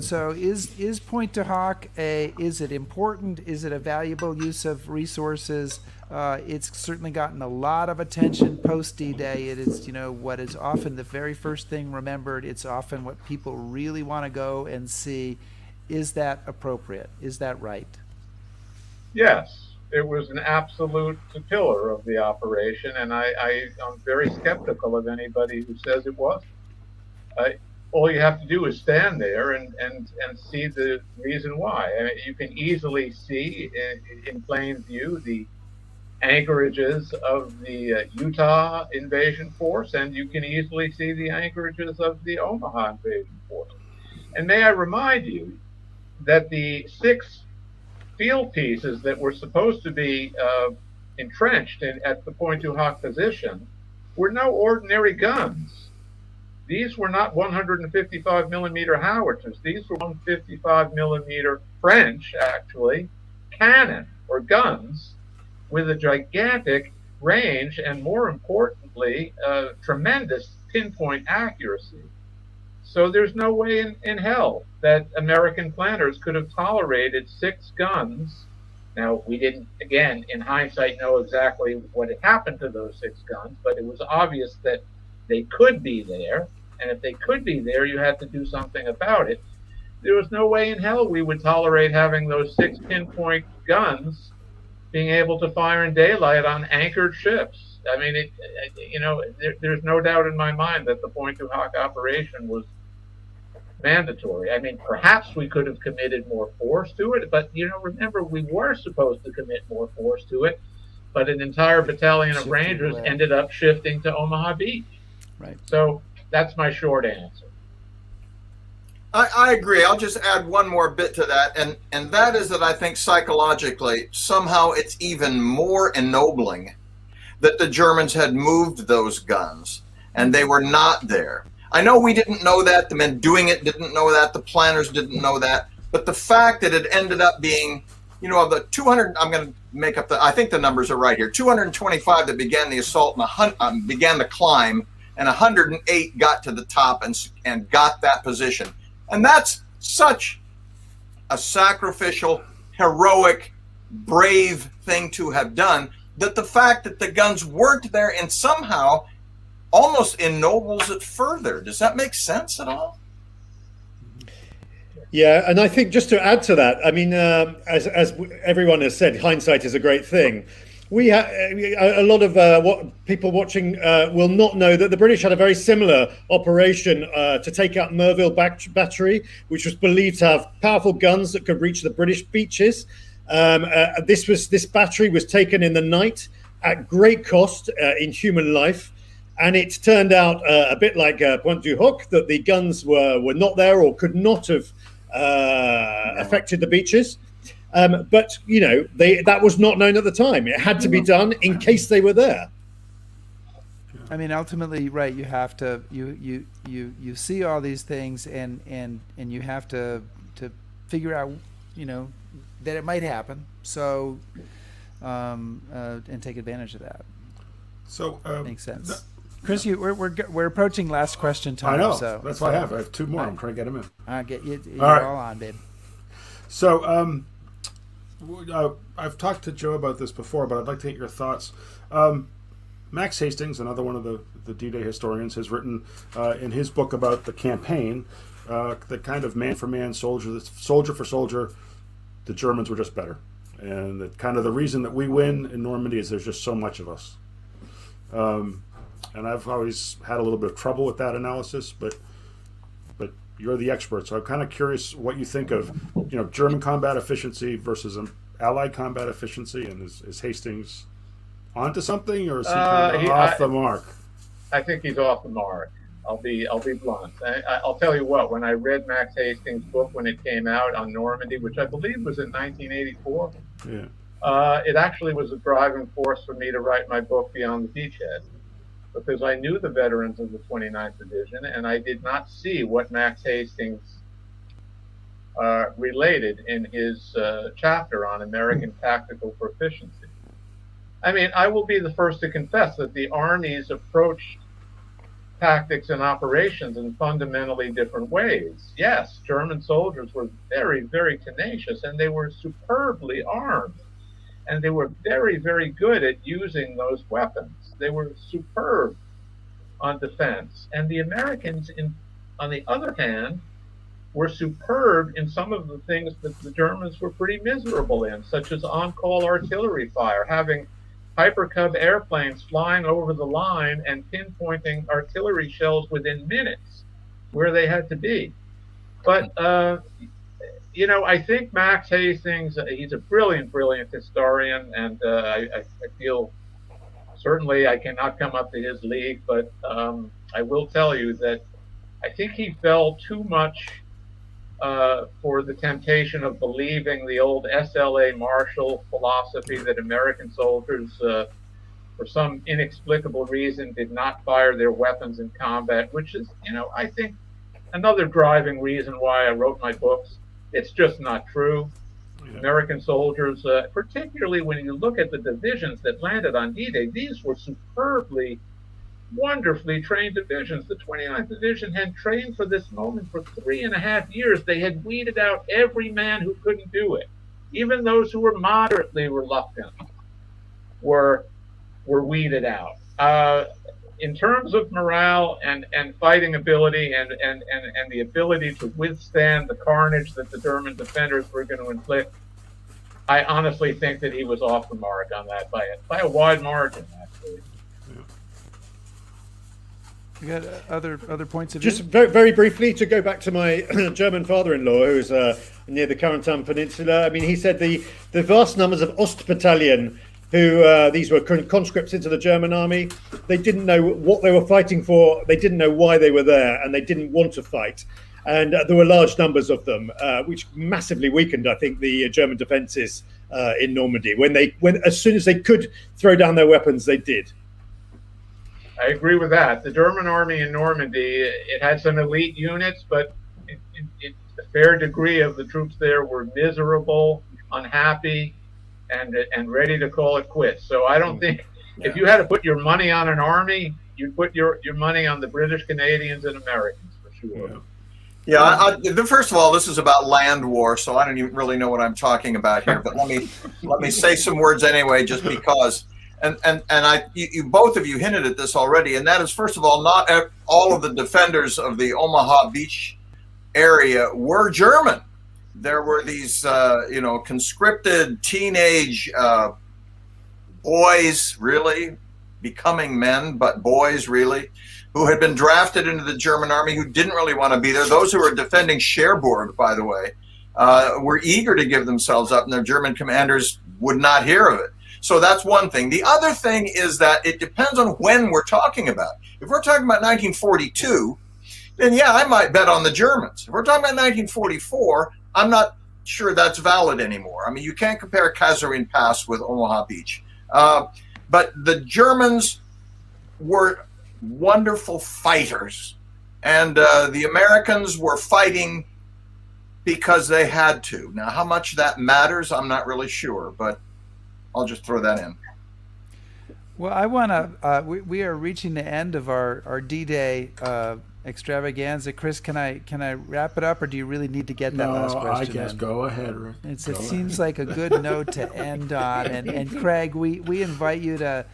Speaker 7: so is Pointe du Hoc is it important? Is it a valuable use of resources? It's certainly gotten a lot of attention post D-Day. It is, what is often the very first thing remembered. It's often what people really want to go and see. Is that appropriate? Is that right?
Speaker 8: Yes, it was an absolute pillar of the operation, and I'm very skeptical of anybody who says it wasn't. All you have to do is stand there and see the reason why. I mean, you can easily see in plain view the anchorages of the Utah invasion force, and you can easily see the anchorages of the Omaha invasion force. And may I remind you that the 6 field pieces that were supposed to be entrenched at the Pointe du Hoc position were no ordinary guns. These were not 155 millimeter howitzers. These were 155 millimeter French, actually, cannon or guns with a gigantic range and, more importantly, tremendous pinpoint accuracy. So there's no way in hell that American planners could have tolerated 6 guns. Now, we didn't, again, in hindsight, know exactly what had happened to those 6 guns, but it was obvious that they could be there. And if they could be there, you had to do something about it. There was no way in hell we would tolerate having those 6 pinpoint guns being able to fire in daylight on anchored ships. I mean, there's no doubt in my mind that the Pointe du Hoc operation was mandatory. I mean, perhaps we could have committed more force to it, but remember, we were supposed to commit more force to it, but an entire battalion of Rangers ended up shifting to Omaha Beach.
Speaker 7: Right.
Speaker 8: So that's my short answer.
Speaker 9: I agree. I'll just add one more bit to that, and that is that I think psychologically, somehow it's even more ennobling that the Germans had moved those guns and they were not there. I know we didn't know that, the men doing it didn't know that, the planners didn't know that, but the fact that it ended up being, of the 200, I'm going to make up I think the numbers are right here, 225 that began the assault and began the climb, and 108 got to the top and got that position. And that's such a sacrificial, heroic, brave thing to have done, that the fact that the guns weren't there and somehow almost ennobles it further. Does that make sense at all?
Speaker 6: Yeah, and I think just to add to that, I mean, as everyone has said, hindsight is a great thing. A lot of what people watching will not know that the British had a very similar operation to take out Merville Battery, which was believed to have powerful guns that could reach the British beaches. This battery was taken in the night at great cost in human life, and it turned out a bit like Pointe du Hoc, that the guns were not there or could not have affected the beaches. But that was not known at the time. It had to be done in case they were there.
Speaker 7: I mean, ultimately, right? You have to you see all these things, and you have to figure out that it might happen. So and take advantage of that.
Speaker 5: So
Speaker 7: makes sense. Chris, we're approaching last question time.
Speaker 5: I know.
Speaker 7: So
Speaker 5: that's what I have. I have 2 more. I'm trying to get them in.
Speaker 7: I get you. You're
Speaker 5: all right.
Speaker 7: All on, babe.
Speaker 5: So I've talked to Joe about this before, but I'd like to get your thoughts. Max Hastings, another one of the D-Day historians, has written in his book about the campaign, the kind of man for man, soldier for soldier, the Germans were just better. And that kind of the reason that we win in Normandy is there's just so much of us. And I've always had a little bit of trouble with that analysis, but you're the expert, so I'm kind of curious what you think of, German combat efficiency versus Allied combat efficiency, and is Hastings onto something, or is he kind of off the mark?
Speaker 8: I think he's off the mark. I'll be blunt. I'll tell you what. When I read Max Hastings' book when it came out on Normandy, which I believe was in 1984, it actually was a driving force for me to write my book Beyond the Beachhead, because I knew the veterans of the 29th Division, and I did not see what Max Hastings related in his chapter on American tactical proficiency. I mean, I will be the first to confess that the armies approached tactics and operations in fundamentally different ways. Yes, German soldiers were very, very tenacious, and they were superbly armed. and they were very, very good at using those weapons. They were superb on defense. And the Americans, on the other hand, were superb in some of the things that the Germans were pretty miserable in, such as on-call artillery fire, having Hyper Cub airplanes flying over the line and pinpointing artillery shells within minutes where they had to be. But, I think Max Hastings, he's a brilliant, brilliant historian, and I feel certainly I cannot come up to his league, but I will tell you that I think he fell too much for the temptation of believing the old SLA Marshall philosophy that American soldiers, for some inexplicable reason, did not fire their weapons in combat, which is, I think, another driving reason why I wrote my books. It's just not true. Yeah. American soldiers, particularly when you look at the divisions that landed on D-Day, these were superbly, wonderfully trained divisions. The 29th Division had trained for this moment for 3.5 years. They had weeded out every man who couldn't do it. Even those who were moderately reluctant were weeded out. In terms of morale and fighting ability and the ability to withstand the carnage that the German defenders were going to inflict, I honestly think that he was off the mark on that by a wide margin, actually.
Speaker 7: You got other points of view?
Speaker 6: Just very, very briefly, to go back to my German father-in-law, who's near the Corentin Peninsula. I mean, he said the vast numbers of Ostbattalion, who these were conscripts into the German army, they didn't know what they were fighting for, they didn't know why they were there, and they didn't want to fight. And there were large numbers of them, which massively weakened, I think, the German defences in Normandy. When as soon as they could throw down their weapons, they did.
Speaker 8: I agree with that. The German army in Normandy, it had some elite units, but a fair degree of the troops there were miserable, unhappy, and ready to call it quits. So I don't think if you had to put your money on an army, you'd put your money on the British, Canadians, and Americans for sure.
Speaker 9: Yeah, first of all, this is about land war, so I don't even really know what I'm talking about here. But let me say some words anyway, just because. And you both of you hinted at this already, and that is, first of all, not all of the defenders of the Omaha Beach area were German. There were these, conscripted teenage boys, really, becoming men, but boys, really, who had been drafted into the German army, who didn't really want to be there. Those who were defending Cherbourg, by the way, were eager to give themselves up, and their German commanders would not hear of it. So that's one thing. The other thing is that it depends on when we're talking about. If we're talking about 1942, then yeah, I might bet on the Germans. If we're talking about 1944, I'm not sure that's valid anymore. I mean, you can't compare Kasserine Pass with Omaha Beach. But the Germans were wonderful fighters, and the Americans were fighting because they had to. Now, how much that matters, I'm not really sure, but I'll just throw that in.
Speaker 7: Well, I want to. We are reaching the end of our D-Day extravaganza. Chris, can I wrap it up, or do you really need to get that last question?
Speaker 5: I guess go ahead, Rick.
Speaker 7: It seems like a good note to end on. And Craig, we invite you to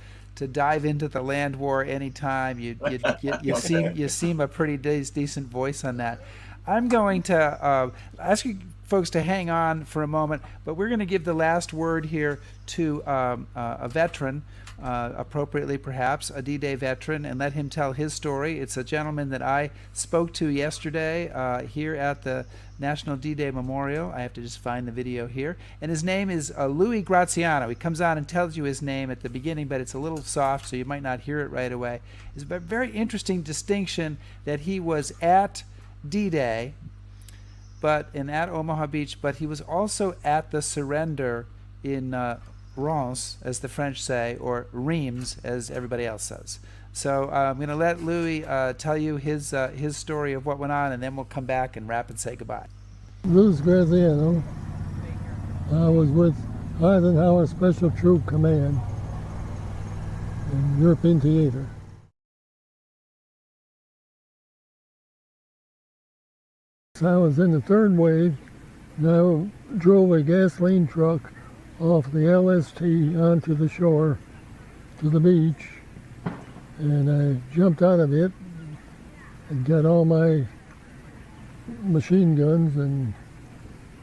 Speaker 7: dive into the land war anytime. You seem a pretty decent voice on that. I'm going to ask you folks to hang on for a moment, but we're going to give the last word here to a veteran, appropriately perhaps, a D-Day veteran, and let him tell his story. It's a gentleman that I spoke to yesterday here at the National D-Day Memorial. I have to just find the video here. And his name is Louis Graziano. He comes on and tells you his name at the beginning, but it's a little soft, so you might not hear it right away. It's a very interesting distinction that he was at D-Day, but at Omaha Beach, but he was also at the surrender in Reims, as the French say, or Reims, as everybody else says. So I'm going to let Louis tell you his story of what went on, and then we'll come back and wrap and say goodbye.
Speaker 10: Louis Graziano. I was with Eisenhower Special Troop Command in European Theater. I was in the third wave, and I drove a gasoline truck off the LST onto the shore to the beach, and I jumped out of it and got all my machine guns and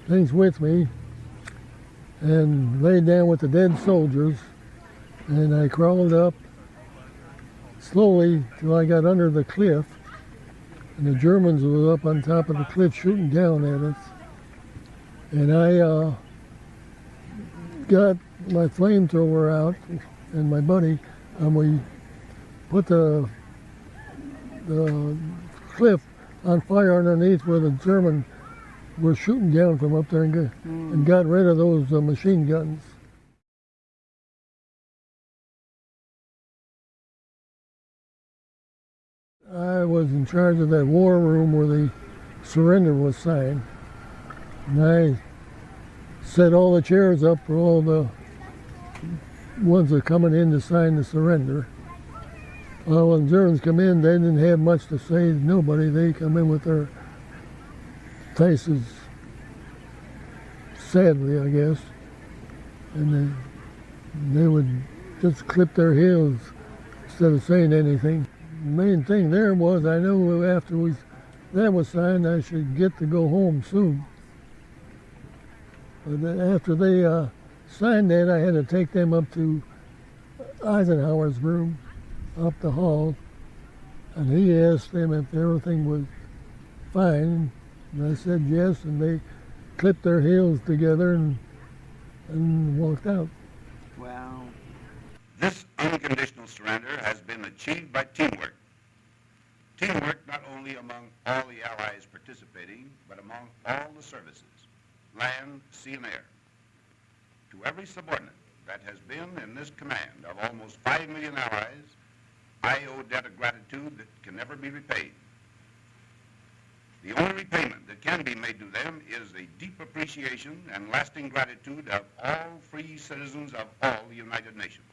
Speaker 10: things with me and laid down with the dead soldiers, and I crawled up slowly till I got under the cliff, and the Germans were up on top of the cliff shooting down at us, and I got my flamethrower out and my buddy, and we put the cliff on fire underneath where the German were shooting down from up there and got rid of those machine guns. I was in charge of that war room where the surrender was signed, and I set all the chairs up for all the ones that are coming in to sign the surrender. Well, when the Germans come in, they didn't have much to say to nobody. They come in with their faces, sadly, I guess, and they would just clip their heels instead of saying anything. The main thing there was I knew after that was signed, I should get to go home soon. But then after they signed that, I had to take them up to Eisenhower's room, up the hall, and he asked them if everything was fine, and I said yes, and they clipped their heels together and walked out.
Speaker 7: Wow.
Speaker 11: This unconditional surrender has been achieved by teamwork. Teamwork not only among all the allies participating, but among all the services, land, sea, and air. To every subordinate that has been in this command of almost 5 million allies, I owe a debt of gratitude that can never be repaid. The only repayment that can be made to them is a deep appreciation and lasting gratitude of all free citizens of all the United Nations.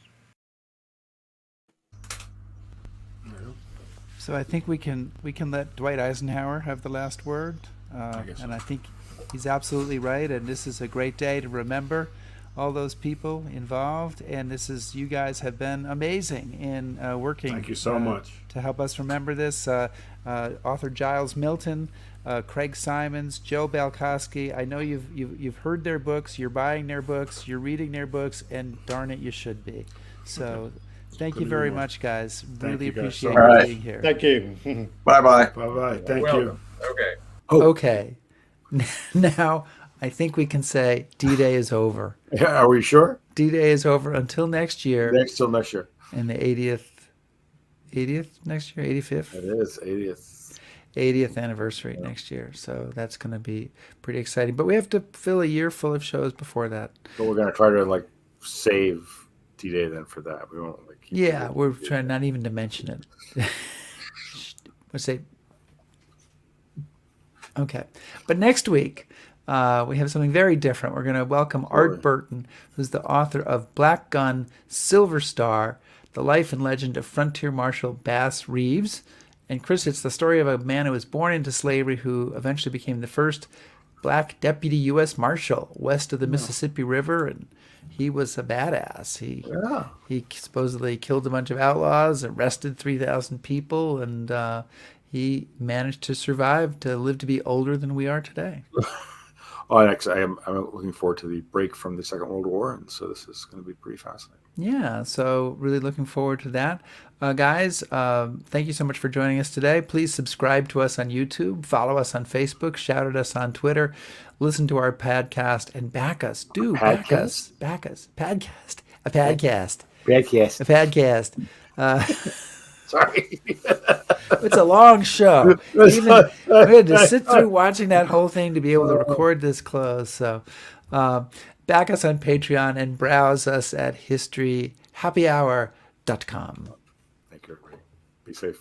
Speaker 7: So I think we can let Dwight Eisenhower have the last word, and I think he's absolutely right. And this is a great day to remember all those people involved. And you guys have been amazing in working.
Speaker 5: Thank you so much
Speaker 7: to help us remember this. Author Giles Milton, Craig Symonds, Joe Balkoski. I know you've heard their books. You're buying their books. You're reading their books, and darn it, you should be. So. Thank you very much, guys. Really appreciate you being here.
Speaker 6: Thank you.
Speaker 9: Bye-bye.
Speaker 5: Bye-bye. Thank
Speaker 8: Welcome.
Speaker 5: you.
Speaker 8: Okay.
Speaker 7: Okay. Now, I think we can say D-Day is over.
Speaker 1: Yeah, are we sure?
Speaker 7: D-Day is over until next year.
Speaker 1: Till next year.
Speaker 7: And the 80th next year? 85th?
Speaker 1: It is 80th.
Speaker 7: 80th anniversary next year. So that's going to be pretty exciting. But we have to fill a year full of shows before that.
Speaker 1: But we're going to try to save D-Day then for that. We won't
Speaker 7: we're trying not even to mention it. Let's say okay. But next week we have something very different. We're going to welcome Art Burton, who's the author of Black Gun, Silver Star, The Life and Legend of Frontier Marshal Bass Reeves. And Chris, it's the story of a man who was born into slavery who eventually became the first black deputy U.S. Marshal west of the Mississippi River, and he was a badass. He supposedly killed a bunch of outlaws, arrested 3,000 people, and he managed to survive to live to be older than we are today.
Speaker 1: And actually, I'm looking forward to the break from the Second World War, and so this is going to be pretty fascinating.
Speaker 7: Yeah, so really looking forward to that. Guys, thank you so much for joining us today. Please subscribe to us on YouTube, follow us on Facebook, shout at us on Twitter, listen to our podcast, and back us. Back us. Padcast. A padcast.
Speaker 1: Sorry.
Speaker 7: It's a long show. We had to sit through watching that whole thing to be able to record this close. So back us on Patreon and browse us at historyhappyhour.com.
Speaker 1: Thank you, everybody. Be safe.